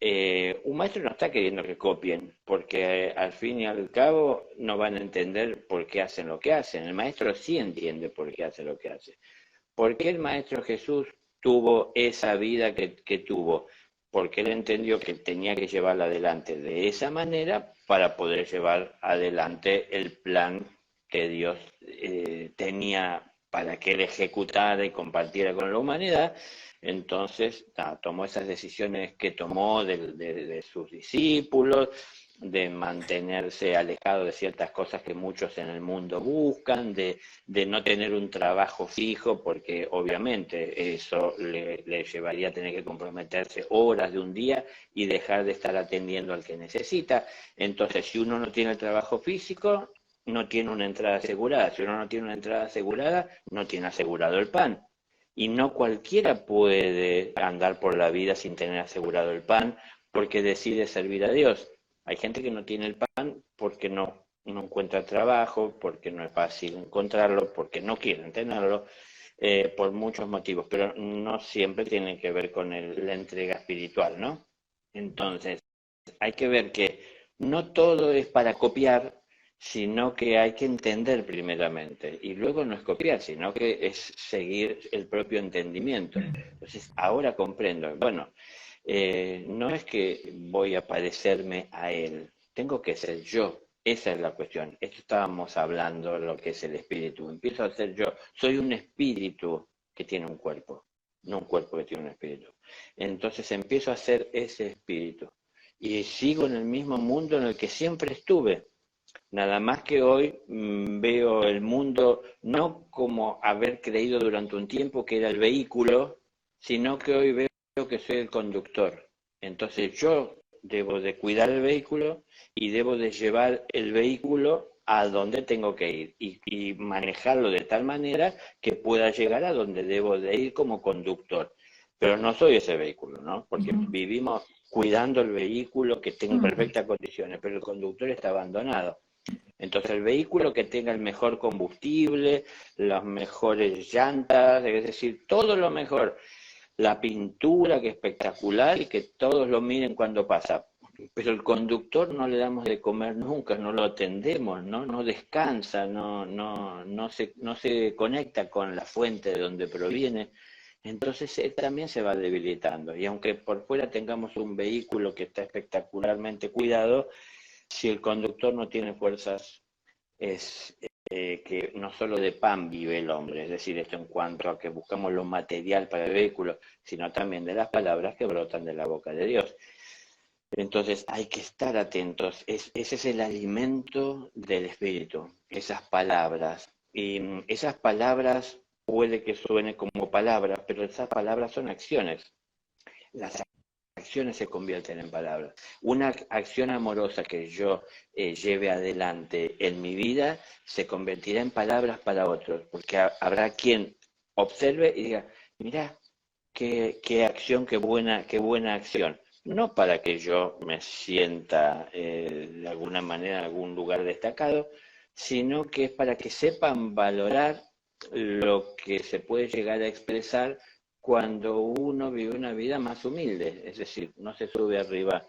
un maestro no está queriendo que copien, porque al fin y al cabo no van a entender por qué hacen lo que hacen. El maestro sí entiende por qué hace lo que hace. ¿Por qué el Maestro Jesús tuvo esa vida que tuvo? Porque él entendió que tenía que llevarla adelante de esa manera para poder llevar adelante el plan que Dios tenía para que él ejecutara y compartiera con la humanidad. Entonces, tomó esas decisiones que tomó de sus discípulos, de mantenerse alejado de ciertas cosas que muchos en el mundo buscan, de no tener un trabajo fijo, porque obviamente eso le llevaría a tener que comprometerse horas de un día y dejar de estar atendiendo al que necesita. Entonces, si uno no tiene el trabajo físico, no tiene una entrada asegurada. Si uno no tiene una entrada asegurada, no tiene asegurado el pan. Y no cualquiera puede andar por la vida sin tener asegurado el pan porque decide servir a Dios. Hay gente que no tiene el pan porque no encuentra trabajo, porque no es fácil encontrarlo, porque no quieren tenerlo, por muchos motivos, pero no siempre tiene que ver con la entrega espiritual, ¿no? Entonces, hay que ver que no todo es para copiar, sino que hay que entender primeramente, y luego no es copiar, sino que es seguir el propio entendimiento. Entonces, ahora comprendo, bueno, no es que voy a parecerme a él, tengo que ser yo. Esa es la cuestión. Esto estábamos hablando, lo que es el espíritu. Empiezo a ser yo. Soy un espíritu que tiene un cuerpo, no un cuerpo que tiene un espíritu. Entonces empiezo a ser ese espíritu. Y sigo en el mismo mundo en el que siempre estuve. Nada más que hoy veo el mundo no como haber creído durante un tiempo que era el vehículo, sino que hoy veo que soy el conductor. Entonces yo debo de cuidar el vehículo y debo de llevar el vehículo a donde tengo que ir y manejarlo de tal manera que pueda llegar a donde debo de ir como conductor. Pero no soy ese vehículo, ¿no? Porque vivimos cuidando el vehículo que esté en perfectas condiciones, pero el conductor está abandonado. Entonces el vehículo que tenga el mejor combustible, las mejores llantas, es decir, todo lo mejor, la pintura que es espectacular y que todos lo miren cuando pasa. Pero el conductor no le damos de comer nunca, no lo atendemos, no descansa, no se conecta con la fuente de donde proviene. Entonces él también se va debilitando. Y aunque por fuera tengamos un vehículo que está espectacularmente cuidado, si el conductor no tiene fuerzas, es que no solo de pan vive el hombre, es decir, esto en cuanto a que buscamos lo material para el vehículo, sino también de las palabras que brotan de la boca de Dios. Entonces hay que estar atentos, ese es el alimento del espíritu, esas palabras. Y esas palabras puede que suene como palabras, pero esas palabras son acciones. Las acciones se convierten en palabras. Una acción amorosa que yo lleve adelante en mi vida se convertirá en palabras para otros, porque habrá quien observe y diga, mira, qué acción, qué buena acción. No para que yo me sienta de alguna manera en algún lugar destacado, sino que es para que sepan valorar lo que se puede llegar a expresar cuando uno vive una vida más humilde, es decir, no se sube arriba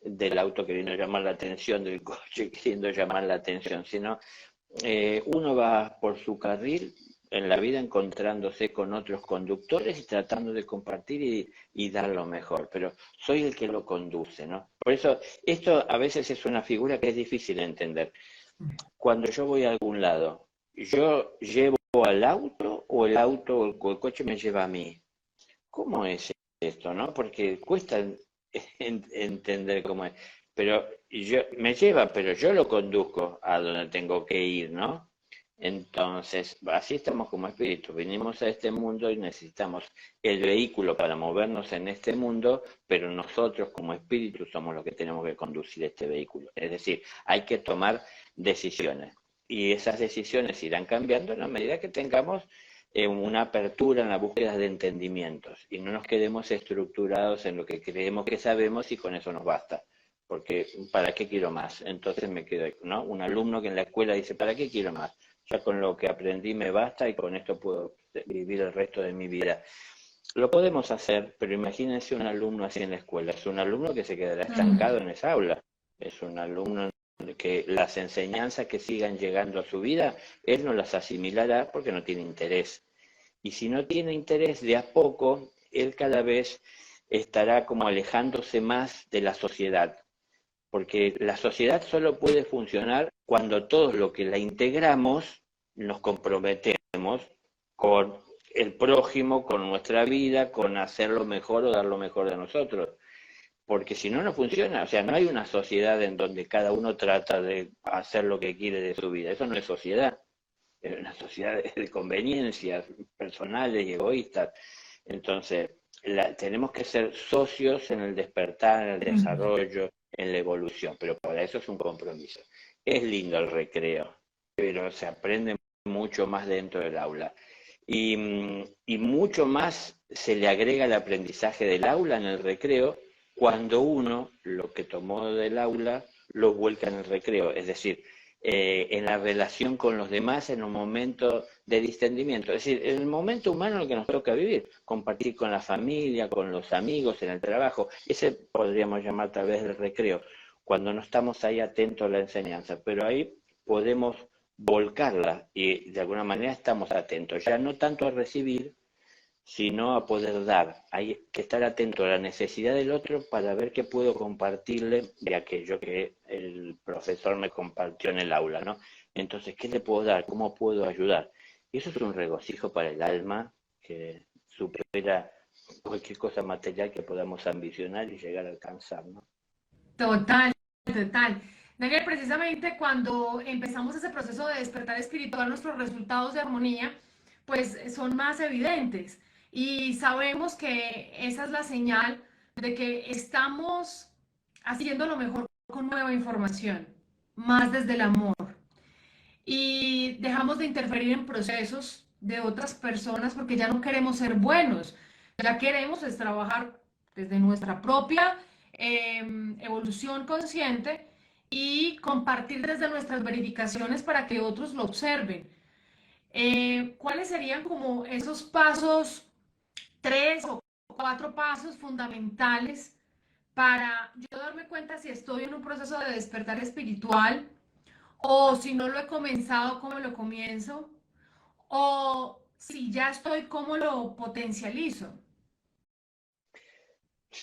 del auto queriendo llamar la atención, del coche queriendo llamar la atención, sino uno va por su carril en la vida encontrándose con otros conductores y tratando de compartir y dar lo mejor, pero soy el que lo conduce, ¿no? Por eso esto a veces es una figura que es difícil de entender. Cuando yo voy a algún lado, ¿yo llevo al auto o el auto o el coche me lleva a mí? ¿Cómo es esto, no? Porque cuesta entender cómo es. Pero me lleva, pero yo lo conduzco a donde tengo que ir, ¿no? Entonces, así estamos como espíritus. Venimos a este mundo y necesitamos el vehículo para movernos en este mundo, pero nosotros como espíritus somos los que tenemos que conducir este vehículo. Es decir, hay que tomar decisiones. y esas decisiones irán cambiando en la medida que tengamos una apertura en la búsqueda de entendimientos y no nos quedemos estructurados en lo que creemos que sabemos y con eso nos basta. Porque, ¿para qué quiero más? Entonces me quedo, ¿no? Un alumno que en la escuela dice, ¿para qué quiero más? Ya con lo que aprendí me basta y con esto puedo vivir el resto de mi vida. Lo podemos hacer, pero imagínense un alumno así en la escuela. Es un alumno que se quedará estancado en esa aula. Es un alumno que las enseñanzas que sigan llegando a su vida, él no las asimilará porque no tiene interés. Y si no tiene interés, de a poco, él cada vez estará como alejándose más de la sociedad. Porque la sociedad solo puede funcionar cuando todos los que la integramos nos comprometemos con el prójimo, con nuestra vida, con hacerlo mejor o dar lo mejor de nosotros. Porque si no, no funciona. O sea, no hay una sociedad en donde cada uno trata de hacer lo que quiere de su vida. Eso no es sociedad. Es una sociedad de conveniencias personales y egoístas. Entonces, tenemos que ser socios en el despertar, en el desarrollo, en la evolución, pero para eso es un compromiso. Es lindo el recreo, pero se aprende mucho más dentro del aula. Y mucho más se le agrega el aprendizaje del aula en el recreo cuando uno lo que tomó del aula lo vuelca en el recreo, es decir, en la relación con los demás en un momento de distendimiento, es decir, en el momento humano en el que nos toca vivir, compartir con la familia, con los amigos, en el trabajo, ese podríamos llamar tal vez el recreo, cuando no estamos ahí atentos a la enseñanza, pero ahí podemos volcarla y de alguna manera estamos atentos, ya no tanto a recibir, sino a poder dar. Hay que estar atento a la necesidad del otro para ver qué puedo compartirle de aquello que el profesor me compartió en el aula, ¿no? Entonces, ¿qué le puedo dar? ¿Cómo puedo ayudar? Y eso es un regocijo para el alma que supera cualquier cosa material que podamos ambicionar y llegar a alcanzar, ¿no? Total, total. Daniel, precisamente cuando empezamos ese proceso de despertar espiritual, nuestros resultados de armonía, pues son más evidentes. Y sabemos que esa es la señal de que estamos haciendo lo mejor con nueva información, más desde el amor. Y dejamos de interferir en procesos de otras personas porque ya no queremos ser buenos, ya queremos es trabajar desde nuestra propia evolución consciente y compartir desde nuestras verificaciones para que otros lo observen. ¿Cuáles serían como esos pasos, 3 o 4 pasos fundamentales para yo darme cuenta si estoy en un proceso de despertar espiritual o si no lo he comenzado, cómo lo comienzo? O si ya estoy, cómo lo potencializo?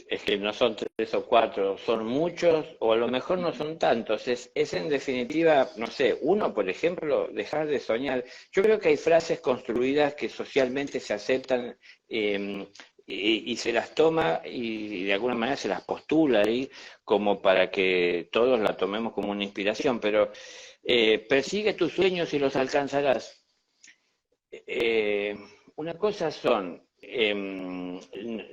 Es que no son 3 o 4, son muchos, o a lo mejor no son tantos. Es en definitiva, no sé, uno, por ejemplo, dejar de soñar. Yo creo que hay frases construidas que socialmente se aceptan y se las toma y de alguna manera se las postula ahí como para que todos la tomemos como una inspiración, pero persigue tus sueños y los alcanzarás. Eh, una cosa son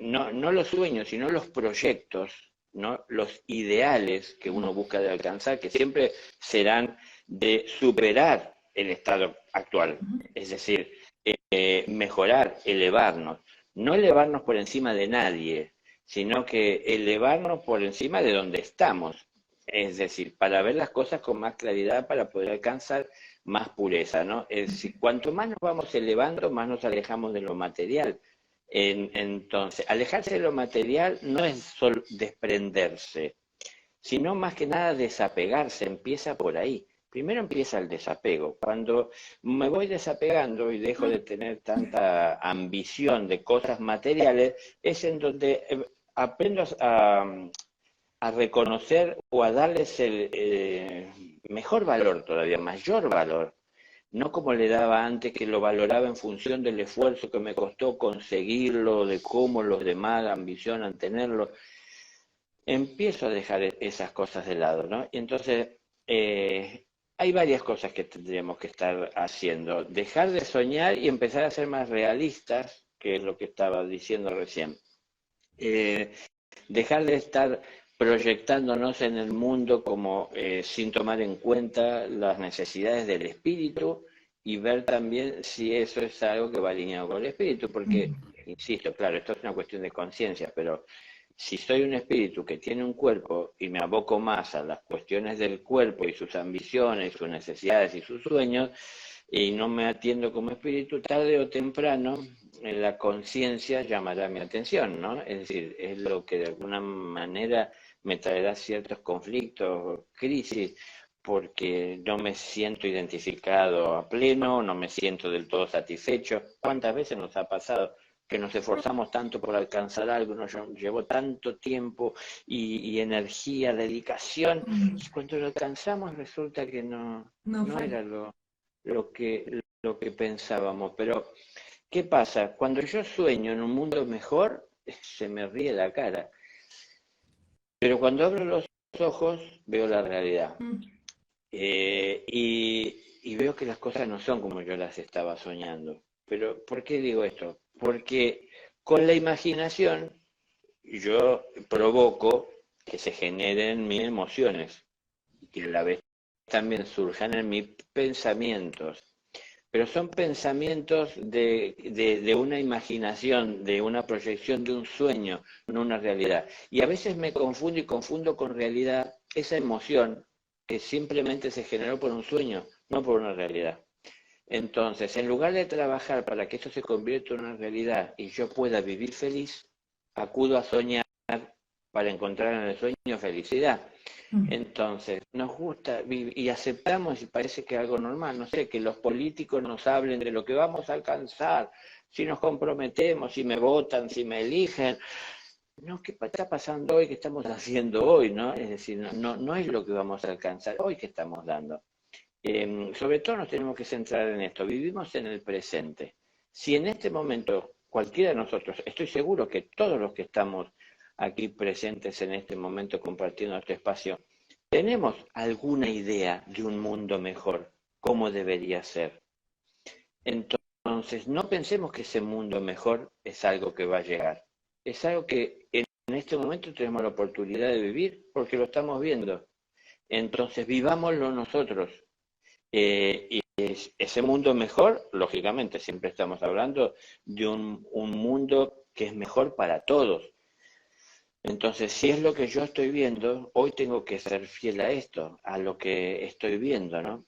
no los sueños, sino los proyectos, ¿no? Los ideales que uno busca de alcanzar, que siempre serán de superar el estado actual, es decir, mejorar, elevarnos, no elevarnos por encima de nadie, sino que elevarnos por encima de donde estamos, es decir, para ver las cosas con más claridad, para poder alcanzar más pureza, ¿no? Es decir, cuanto más nos vamos elevando, más nos alejamos de lo material. Entonces, alejarse de lo material no es solo desprenderse, sino más que nada desapegarse, empieza por ahí. Primero empieza el desapego. Cuando me voy desapegando y dejo de tener tanta ambición de cosas materiales, es en donde aprendo a reconocer o a darles el mejor valor todavía, mayor valor, no como le daba antes, que lo valoraba en función del esfuerzo que me costó conseguirlo, de cómo los demás ambicionan tenerlo. Empiezo a dejar esas cosas de lado, ¿no? Y entonces hay varias cosas que tendríamos que estar haciendo. Dejar de soñar y empezar a ser más realistas, que es lo que estaba diciendo recién. Dejar de estar proyectándonos en el mundo como sin tomar en cuenta las necesidades del espíritu y ver también si eso es algo que va alineado con el espíritu, porque, insisto, claro, esto es una cuestión de conciencia, pero si soy un espíritu que tiene un cuerpo y me aboco más a las cuestiones del cuerpo y sus ambiciones, sus necesidades y sus sueños, y no me atiendo como espíritu, tarde o temprano la conciencia llamará mi atención, ¿no? Es decir, es lo que de alguna manera me traerá ciertos conflictos, crisis, porque no me siento identificado a pleno, no me siento del todo satisfecho. ¿Cuántas veces nos ha pasado que nos esforzamos tanto por alcanzar algo, nos llevó tanto tiempo y energía, dedicación, y cuando lo alcanzamos resulta que No no fue. era lo que pensábamos? Pero, ¿qué pasa? Cuando yo sueño en un mundo mejor, se me ríe la cara. Pero cuando abro los ojos, veo la realidad. Y veo que las cosas no son como yo las estaba soñando. Pero, ¿por qué digo esto? Porque con la imaginación yo provoco que se generen mis emociones y que a la vez también surjan en mis pensamientos. Pero son pensamientos de una imaginación, de una proyección de un sueño, no una realidad. Y a veces me confundo y confundo con realidad esa emoción que simplemente se generó por un sueño, no por una realidad. Entonces, en lugar de trabajar para que eso se convierta en una realidad y yo pueda vivir feliz, acudo a soñar para encontrar en el sueño felicidad. Entonces, nos gusta y aceptamos y parece que es algo normal, no sé, que los políticos nos hablen de lo que vamos a alcanzar, si nos comprometemos, si me votan, si me eligen. No, ¿qué está pasando hoy? ¿Qué estamos haciendo hoy? ¿No? Es decir, no es lo que vamos a alcanzar hoy que estamos dando. Sobre todo nos tenemos que centrar en esto, vivimos en el presente. Si en este momento cualquiera de nosotros, estoy seguro que todos los que estamos aquí presentes en este momento compartiendo este espacio, tenemos alguna idea de un mundo mejor, cómo debería ser. Entonces, no pensemos que ese mundo mejor es algo que va a llegar. Es algo que en este momento tenemos la oportunidad de vivir porque lo estamos viendo. Entonces, vivámoslo nosotros. Y ese mundo mejor, lógicamente, siempre estamos hablando de un mundo que es mejor para todos. Entonces, si es lo que yo estoy viendo, hoy tengo que ser fiel a esto, a lo que estoy viendo, ¿no?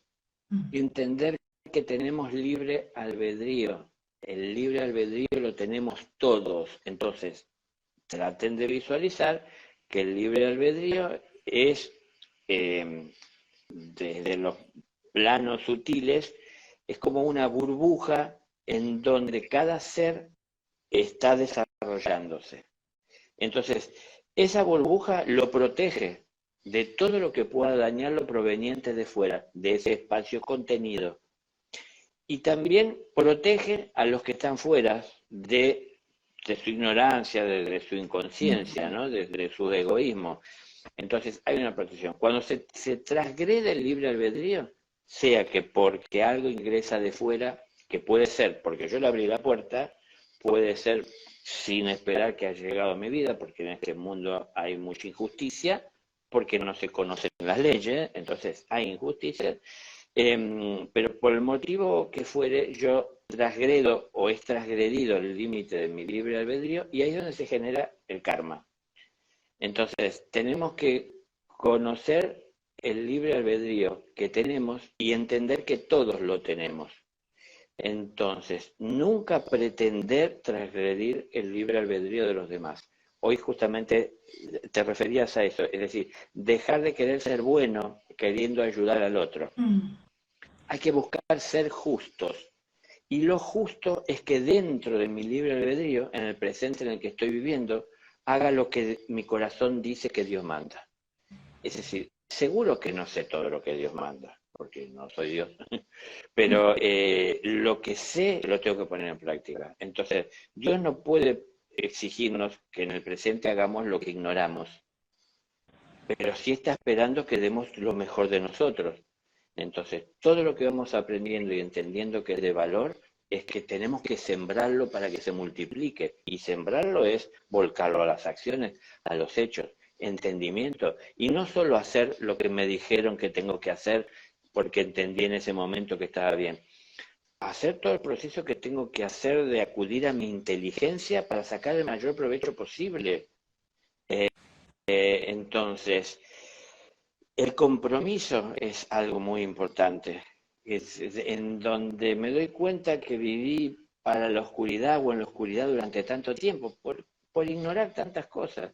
Y entender que tenemos libre albedrío. El libre albedrío lo tenemos todos. Entonces, traten de visualizar que el libre albedrío es, desde los planos sutiles, es como una burbuja en donde cada ser está desarrollándose. Entonces, esa burbuja lo protege de todo lo que pueda dañar lo proveniente de fuera, de ese espacio contenido. Y también protege a los que están fuera de su ignorancia, de su inconsciencia, ¿no? De su egoísmo. Entonces hay una protección. Cuando se transgrede el libre albedrío, sea que porque algo ingresa de fuera, que puede ser porque yo le abrí la puerta, puede ser sin esperar que haya llegado a mi vida, porque en este mundo hay mucha injusticia, porque no se conocen las leyes, entonces hay injusticias, pero por el motivo que fuere, yo transgredo o es transgredido el límite de mi libre albedrío y ahí es donde se genera el karma. Entonces, tenemos que conocer el libre albedrío que tenemos y entender que todos lo tenemos. Entonces, nunca pretender transgredir el libre albedrío de los demás. Hoy justamente te referías a eso, es decir, dejar de querer ser bueno queriendo ayudar al otro. Hay que buscar ser justos. Y lo justo es que dentro de mi libre albedrío, en el presente en el que estoy viviendo, haga lo que mi corazón dice que Dios manda. Es decir, seguro que no sé todo lo que Dios manda, porque no soy Dios, pero lo que sé lo tengo que poner en práctica. Entonces, Dios no puede exigirnos que en el presente hagamos lo que ignoramos, pero sí está esperando que demos lo mejor de nosotros. Entonces, todo lo que vamos aprendiendo y entendiendo que es de valor es que tenemos que sembrarlo para que se multiplique. Y sembrarlo es volcarlo a las acciones, a los hechos. entendimiento, y no solo hacer lo que me dijeron que tengo que hacer porque entendí en ese momento que estaba bien, hacer todo el proceso que tengo que hacer de acudir a mi inteligencia para sacar el mayor provecho posible. Entonces, el compromiso es algo muy importante, es en donde me doy cuenta que viví para la oscuridad o en la oscuridad durante tanto tiempo, por ignorar tantas cosas.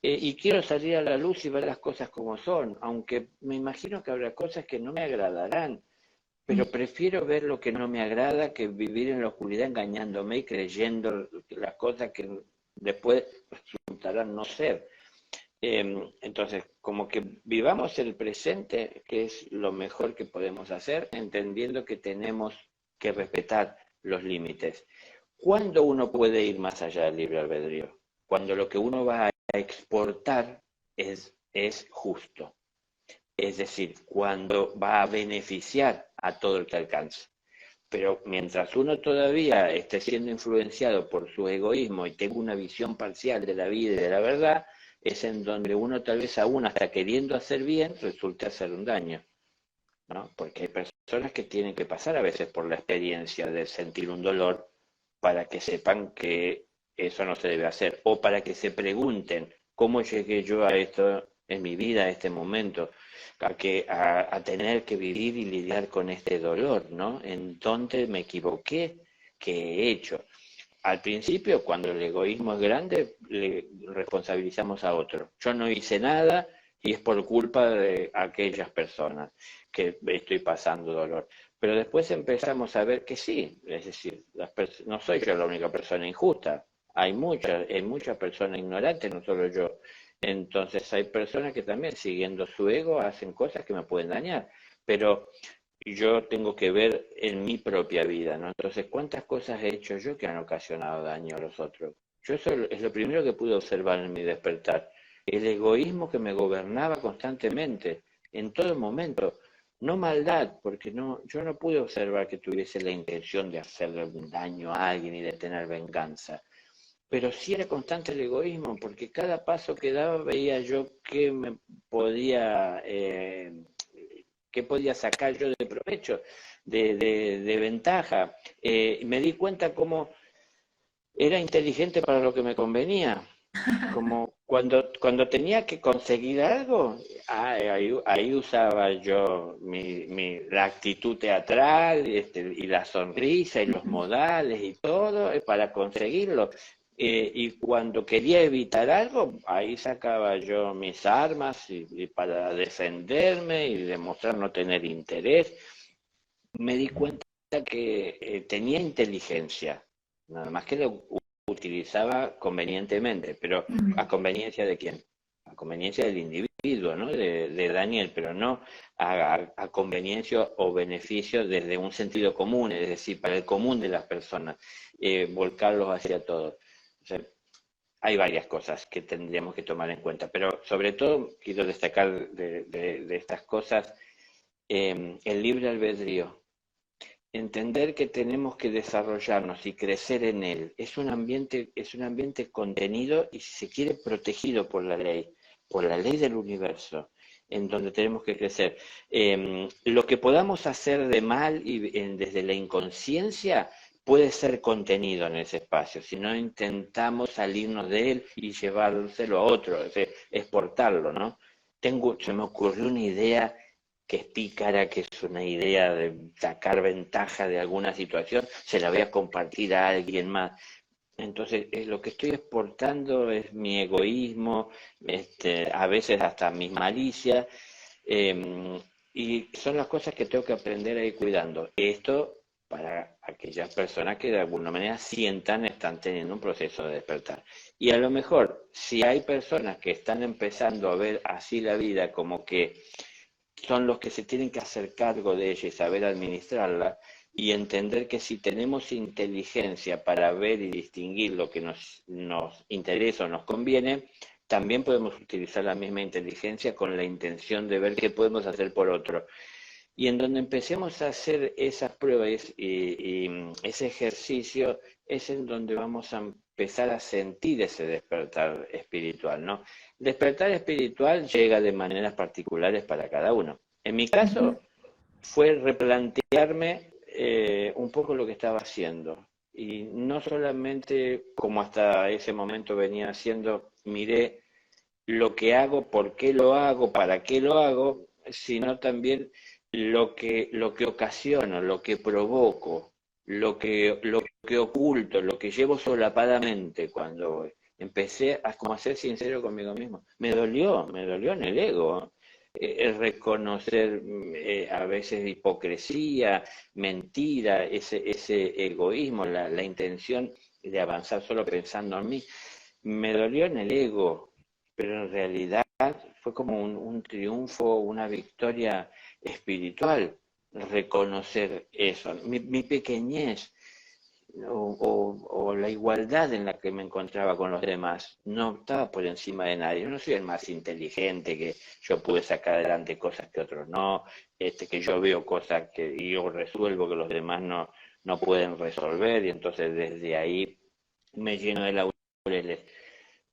Y quiero salir a la luz y ver las cosas como son, aunque me imagino que habrá cosas que no me agradarán, pero prefiero ver lo que no me agrada que vivir en la oscuridad engañándome y creyendo las cosas que después resultarán no ser. Entonces, como que vivamos el presente, que es lo mejor que podemos hacer, entendiendo que tenemos que respetar los límites. ¿Cuándo uno puede ir más allá del libre albedrío? Cuando lo que uno va a exportar es justo. Es decir, cuando va a beneficiar a todo el que alcanza. Pero mientras uno todavía esté siendo influenciado por su egoísmo y tenga una visión parcial de la vida y de la verdad, es en donde uno tal vez aún hasta queriendo hacer bien resulte hacer un daño, ¿no? Porque hay personas que tienen que pasar a veces por la experiencia de sentir un dolor para que sepan que eso no se debe hacer, o para que se pregunten cómo llegué yo a esto en mi vida, a este momento, a tener que vivir y lidiar con este dolor, ¿no? ¿En dónde me equivoqué? ¿Qué he hecho? Al principio, cuando el egoísmo es grande, le responsabilizamos a otro. Yo no hice nada y es por culpa de aquellas personas que estoy pasando dolor. Pero después empezamos a ver que sí, es decir, no soy yo la única persona injusta, hay muchas personas ignorantes, no solo yo. Entonces hay personas que también siguiendo su ego hacen cosas que me pueden dañar, pero yo tengo que ver en mi propia vida, ¿no? Entonces, ¿cuántas cosas he hecho yo que han ocasionado daño a los otros? Yo eso es lo primero que pude observar en mi despertar, el egoísmo que me gobernaba constantemente, en todo momento. No maldad, porque no, yo no pude observar que tuviese la intención de hacerle un daño a alguien y de tener venganza. Pero sí era constante el egoísmo, porque cada paso que daba veía yo qué podía sacar yo de provecho, de ventaja. Me di cuenta cómo era inteligente para lo que me convenía. Como cuando tenía que conseguir algo, ahí usaba yo la actitud teatral, y la sonrisa y los modales y todo para conseguirlo. Y cuando quería evitar algo, ahí sacaba yo mis armas y para defenderme y demostrar no tener interés. Me di cuenta que tenía inteligencia, nada más que lo utilizaba convenientemente, pero ¿a conveniencia de quién? A conveniencia del individuo, ¿no? De Daniel, pero no a conveniencia o beneficio desde un sentido común, es decir, para el común de las personas, volcarlos hacia todos. O sea, hay varias cosas que tendríamos que tomar en cuenta, pero sobre todo quiero destacar de estas cosas el libre albedrío. Entender que tenemos que desarrollarnos y crecer en él. Es un ambiente contenido y, si se quiere, protegido por la ley del universo, en donde tenemos que crecer. Lo que podamos hacer de mal desde la inconsciencia puede ser contenido en ese espacio, si no intentamos salirnos de él y llevárselo a otro, es decir, exportarlo, ¿no? Se me ocurrió una idea que es pícara, que es una idea de sacar ventaja de alguna situación, se la voy a compartir a alguien más. Entonces, lo que estoy exportando es mi egoísmo, a veces hasta mis malicias, y son las cosas que tengo que aprender a ir cuidando. Esto para aquellas personas que de alguna manera están teniendo un proceso de despertar. Y a lo mejor, si hay personas que están empezando a ver así la vida como que son los que se tienen que hacer cargo de ella y saber administrarla, y entender que si tenemos inteligencia para ver y distinguir lo que nos interesa o nos conviene, también podemos utilizar la misma inteligencia con la intención de ver qué podemos hacer por otro. Y en donde empecemos a hacer esas pruebas y ese ejercicio, es en donde vamos a empezar a sentir ese despertar espiritual, ¿no? El despertar espiritual llega de maneras particulares para cada uno. En mi caso fue replantearme un poco lo que estaba haciendo. Y no solamente como hasta ese momento venía haciendo, miré lo que hago, por qué lo hago, para qué lo hago, sino también lo que ocasiono, lo que provoco, lo que oculto, lo que llevo solapadamente cuando empecé a, como a ser sincero conmigo mismo. Me dolió en el ego. Reconocer a veces hipocresía, mentira, ese egoísmo, la intención de avanzar solo pensando en mí. Me dolió en el ego, pero en realidad fue como un triunfo, una victoria espiritual, reconocer eso, mi pequeñez o la igualdad en la que me encontraba con los demás. No estaba por encima de nadie, yo no soy el más inteligente, que yo pude sacar adelante cosas que otros no, que yo veo cosas que yo resuelvo que los demás no pueden resolver, y entonces desde ahí me lleno de laureles.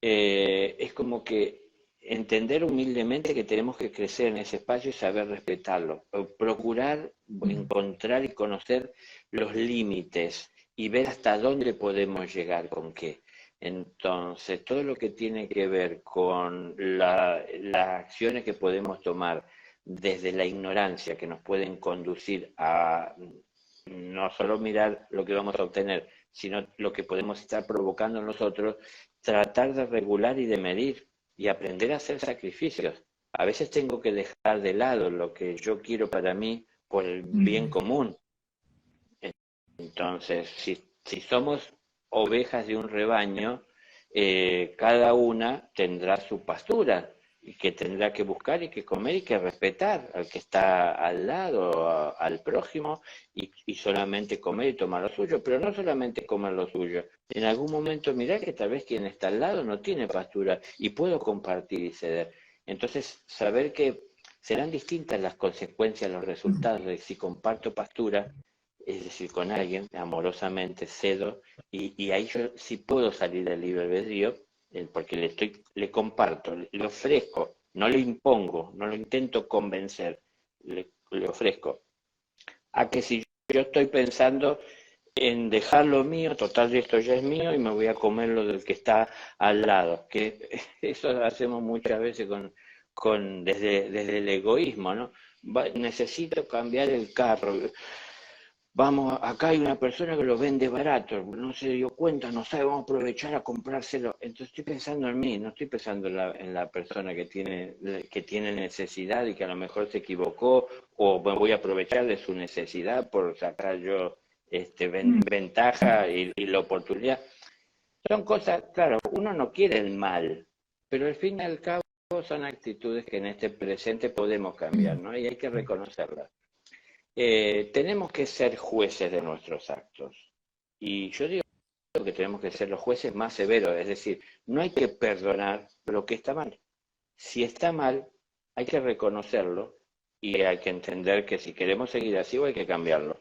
Es como que entender humildemente que tenemos que crecer en ese espacio y saber respetarlo, procurar encontrar y conocer los límites y ver hasta dónde podemos llegar con qué. Entonces, todo lo que tiene que ver con las acciones que podemos tomar desde la ignorancia, que nos pueden conducir a no solo mirar lo que vamos a obtener, sino lo que podemos estar provocando en nosotros, tratar de regular y de medir y aprender a hacer sacrificios. A veces tengo que dejar de lado lo que yo quiero para mí por el bien común. Entonces, si somos ovejas de un rebaño, cada una tendrá su pastura y que tendrá que buscar y que comer y que respetar al que está al lado, al prójimo, y solamente comer y tomar lo suyo, pero no solamente comer lo suyo. En algún momento mirar que tal vez quien está al lado no tiene pastura y puedo compartir y ceder. Entonces, saber que serán distintas las consecuencias, los resultados de si comparto pastura, es decir, con alguien, amorosamente cedo, y ahí yo sí puedo salir del libre albedrío, porque le comparto, le ofrezco, no le impongo, no lo intento convencer, le ofrezco. A que si yo estoy pensando en dejar lo mío, total esto ya es mío y me voy a comer lo del que está al lado, que eso hacemos muchas veces desde el egoísmo, ¿no? Necesito cambiar el carro. Vamos, acá hay una persona que lo vende barato, no se dio cuenta, no sabe, vamos a aprovechar a comprárselo. Entonces estoy pensando en mí, no estoy pensando en la persona que tiene necesidad y que a lo mejor se equivocó, o me voy a aprovechar de su necesidad por sacar yo ventaja y la oportunidad. Son cosas, claro, uno no quiere el mal, pero al fin y al cabo son actitudes que en este presente podemos cambiar, ¿no? Y hay que reconocerlas. Tenemos que ser jueces de nuestros actos. Y yo digo que tenemos que ser los jueces más severos, es decir, no hay que perdonar lo que está mal. Si está mal, hay que reconocerlo y hay que entender que si queremos seguir así, hay que cambiarlo.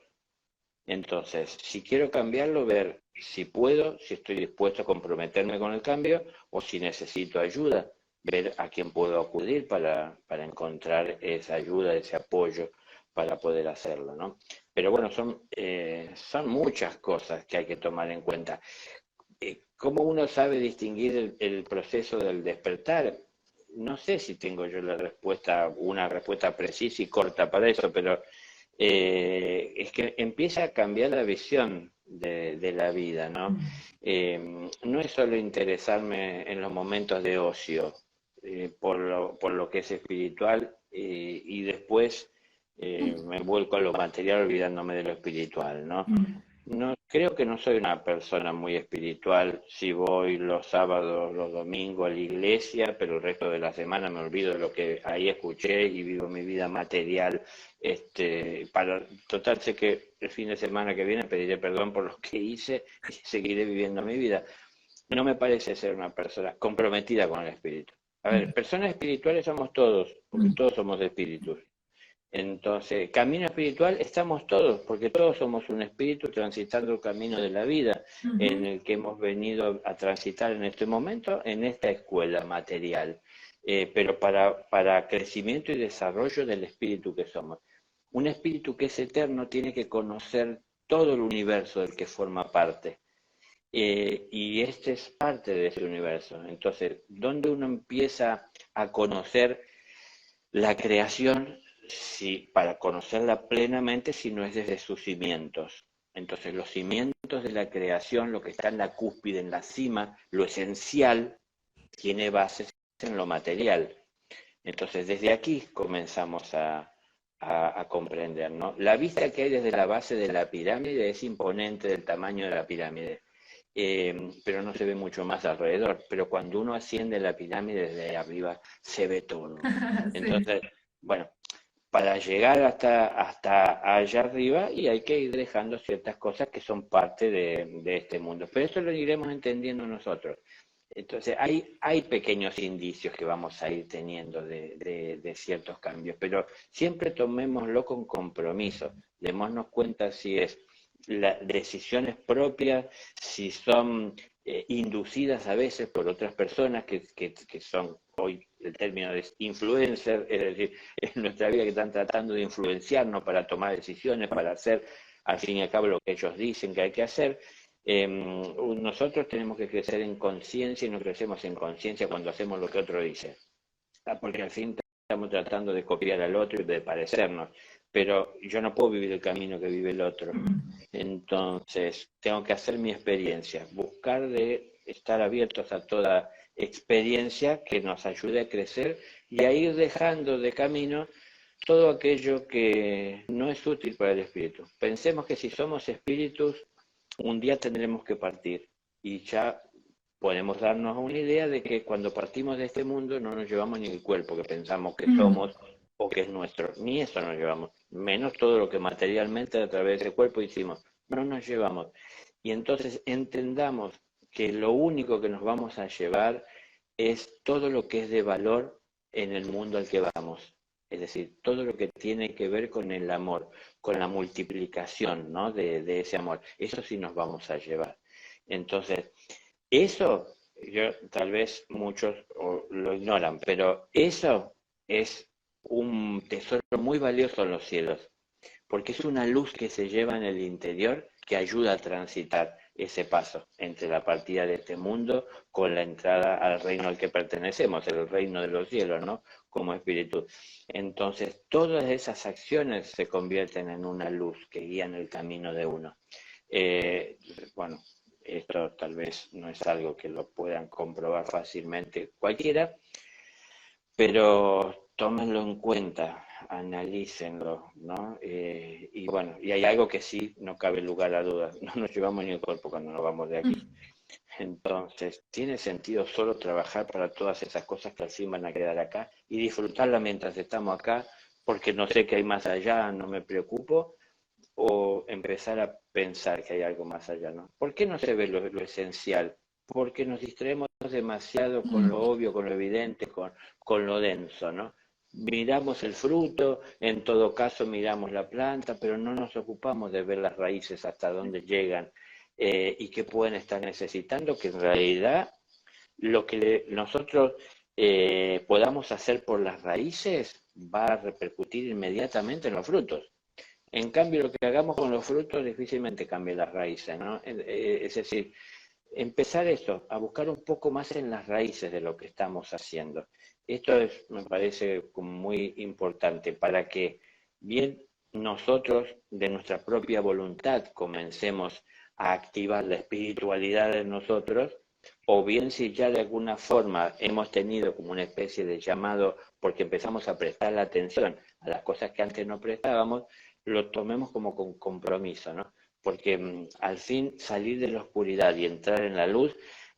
Entonces, si quiero cambiarlo, ver si puedo, si estoy dispuesto a comprometerme con el cambio o si necesito ayuda, ver a quién puedo acudir para encontrar esa ayuda, ese apoyo para poder hacerlo, ¿no? Pero bueno, son muchas cosas que hay que tomar en cuenta. ¿Cómo uno sabe distinguir el proceso del despertar? No sé si tengo yo una respuesta precisa y corta para eso, pero es que empieza a cambiar la visión de la vida, ¿no? No es solo interesarme en los momentos de ocio por lo que es espiritual y después me vuelco a lo material olvidándome de lo espiritual, ¿no? No, creo que no soy una persona muy espiritual si voy los sábados, los domingos a la iglesia, pero el resto de la semana me olvido de lo que ahí escuché y vivo mi vida material. Total, sé que el fin de semana que viene pediré perdón por lo que hice y seguiré viviendo mi vida. No me parece ser una persona comprometida con el espíritu. A ver, personas espirituales somos todos, porque todos somos espíritus. Entonces, camino espiritual estamos todos, porque todos somos un espíritu transitando el camino de la vida en Ujú. el que hemos venido a transitar en este momento, en esta escuela material, pero para crecimiento y desarrollo del espíritu que somos. Un espíritu que es eterno tiene que conocer todo el universo del que forma parte. Y este es parte de ese universo. Entonces, ¿dónde uno empieza a conocer la creación, si, para conocerla plenamente, si no es desde sus cimientos? Entonces, los cimientos de la creación, lo que está en la cúspide, en la cima, lo esencial, tiene bases en lo material. Entonces, desde aquí comenzamos a comprender, ¿no? La vista que hay desde la base de la pirámide es imponente del tamaño de la pirámide, pero no se ve mucho más alrededor. Pero cuando uno asciende la pirámide desde arriba, se ve todo. Sí. Entonces, bueno, para llegar hasta allá arriba y hay que ir dejando ciertas cosas que son parte de este mundo. Pero eso lo iremos entendiendo nosotros. Entonces, hay pequeños indicios que vamos a ir teniendo de ciertos cambios, pero siempre tomémoslo con compromiso, démonos cuenta si es las decisiones propias, si son inducidas a veces por otras personas que son, hoy el término es influencer, es decir, en nuestra vida que están tratando de influenciarnos para tomar decisiones, para hacer al fin y al cabo lo que ellos dicen que hay que hacer. Nosotros tenemos que crecer en conciencia y no crecemos en conciencia cuando hacemos lo que otro dice, porque al fin estamos tratando de copiar al otro y de parecernos, pero yo no puedo vivir el camino que vive el otro. Entonces, tengo que hacer mi experiencia, buscar de estar abiertos a toda experiencia que nos ayude a crecer y a ir dejando de camino todo aquello que no es útil para el espíritu. Pensemos que si somos espíritus, un día tendremos que partir y ya podemos darnos una idea de que cuando partimos de este mundo no nos llevamos ni el cuerpo que pensamos que Mm. somos o que es nuestro, ni eso nos llevamos, menos todo lo que materialmente a través del cuerpo hicimos, no nos llevamos. Y entonces entendamos que lo único que nos vamos a llevar es todo lo que es de valor en el mundo al que vamos. Es decir, todo lo que tiene que ver con el amor, con la multiplicación, ¿no? de ese amor. Eso sí nos vamos a llevar. Entonces, eso, yo, tal vez muchos lo ignoran, pero eso es un tesoro muy valioso en los cielos, porque es una luz que se lleva en el interior que ayuda a transitar ese paso entre la partida de este mundo con la entrada al reino al que pertenecemos, el reino de los cielos, ¿no? Como espíritu. Entonces, todas esas acciones se convierten en una luz que guía en el camino de uno. Eh, bueno, esto tal vez no es algo que lo puedan comprobar fácilmente cualquiera, pero tómenlo en cuenta, analícenlo, ¿no? Y bueno, y hay algo que sí, no cabe lugar a dudas, no nos llevamos ni el cuerpo cuando nos vamos de aquí. Entonces, tiene sentido solo trabajar para todas esas cosas que al fin van a quedar acá y disfrutarla mientras estamos acá, porque no sé qué hay más allá, no me preocupo, o empezar a pensar que hay algo más allá, ¿no? ¿Por qué no se ve lo esencial? Porque nos distraemos demasiado con lo Mm. obvio, con lo evidente, con lo denso, ¿no? Miramos el fruto, en todo caso miramos la planta, pero no nos ocupamos de ver las raíces hasta dónde llegan y qué pueden estar necesitando, que en realidad lo que nosotros podamos hacer por las raíces va a repercutir inmediatamente en los frutos. En cambio, lo que hagamos con los frutos difícilmente cambia las raíces, ¿no? Es decir, empezar esto, a buscar un poco más en las raíces de lo que estamos haciendo. Esto es, me parece como muy importante para que bien nosotros de nuestra propia voluntad comencemos a activar la espiritualidad de nosotros, o bien si ya de alguna forma hemos tenido como una especie de llamado porque empezamos a prestar la atención a las cosas que antes no prestábamos, lo tomemos como con compromiso, ¿no? Porque al fin salir de la oscuridad y entrar en la luz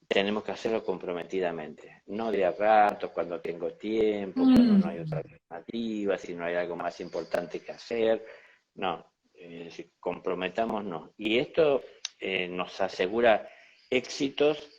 tenemos que hacerlo comprometidamente, no de a ratos, cuando tengo tiempo, cuando no hay otra Mm. alternativa, si no hay algo más importante que hacer, no, si comprometámonos. Y esto nos asegura éxitos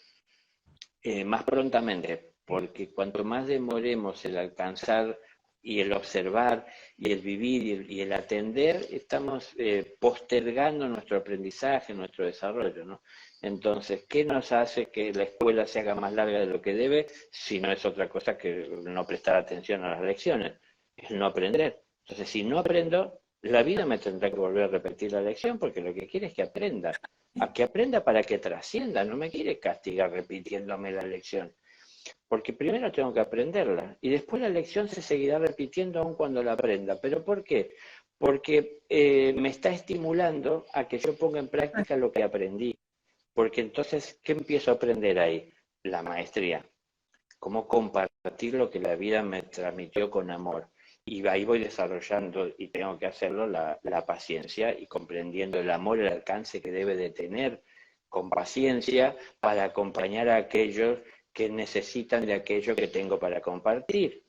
más prontamente, porque cuanto más demoremos el alcanzar y el observar y el vivir y el atender, estamos postergando nuestro aprendizaje, nuestro desarrollo, ¿no? Entonces, ¿qué nos hace que la escuela se haga más larga de lo que debe si no es otra cosa que no prestar atención a las lecciones? Es no aprender. Entonces, si no aprendo, la vida me tendrá que volver a repetir la lección porque lo que quiere es que aprenda. A que aprenda para que trascienda, no me quiere castigar repitiéndome la lección. Porque primero tengo que aprenderla y después la lección se seguirá repitiendo aun cuando la aprenda. ¿Pero por qué? Porque me está estimulando a que yo ponga en práctica lo que aprendí. Porque entonces, ¿qué empiezo a aprender ahí? La maestría. Cómo compartir lo que la vida me transmitió con amor. Y ahí voy desarrollando, y tengo que hacerlo, la paciencia y comprendiendo el amor, el alcance que debe de tener con paciencia para acompañar a aquellos que necesitan de aquello que tengo para compartir.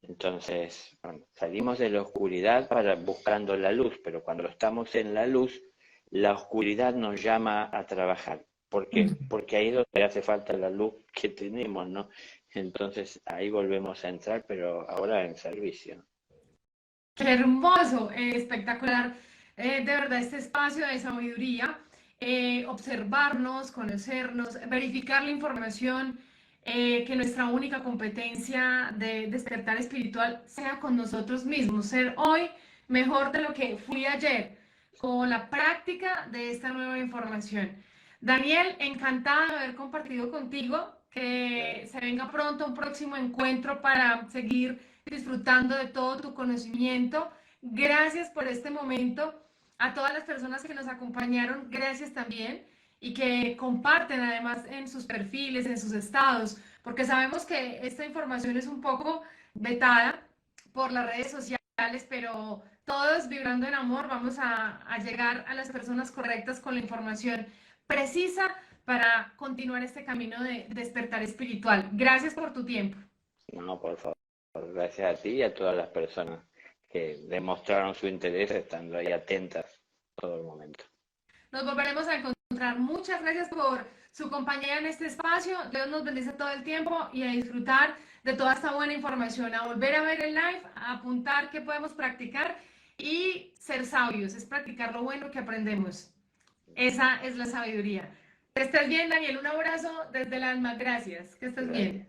Entonces, bueno, salimos de la oscuridad buscando la luz, pero cuando estamos en la luz, la oscuridad nos llama a trabajar. ¿Por qué? Porque ahí es donde hace falta la luz que tenemos, ¿no? Entonces ahí volvemos a entrar, pero ahora en servicio. Qué hermoso, espectacular, de verdad, este espacio de sabiduría, observarnos, conocernos, verificar la información, que nuestra única competencia de despertar espiritual sea con nosotros mismos, ser hoy mejor de lo que fui ayer, con la práctica de esta nueva información. Daniel, encantada de haber compartido contigo, que se venga pronto un próximo encuentro para seguir disfrutando de todo tu conocimiento. Gracias por este momento. A todas las personas que nos acompañaron, gracias también y que comparten además en sus perfiles, en sus estados, porque sabemos que esta información es un poco vetada por las redes sociales, pero todos vibrando en amor vamos a llegar a las personas correctas con la información precisa para continuar este camino de despertar espiritual. Gracias por tu tiempo. No, por favor, gracias a ti y a todas las personas que demostraron su interés estando ahí atentas todo el momento. Nos volveremos a encontrar. Muchas gracias por su compañía en este espacio. Dios nos bendice todo el tiempo y a disfrutar de toda esta buena información, a volver a ver el live, a apuntar qué podemos practicar y ser sabios, es practicar lo bueno que aprendemos. Esa es la sabiduría. Que estés bien, Daniel. Un abrazo desde el alma. Gracias. Que estés bien.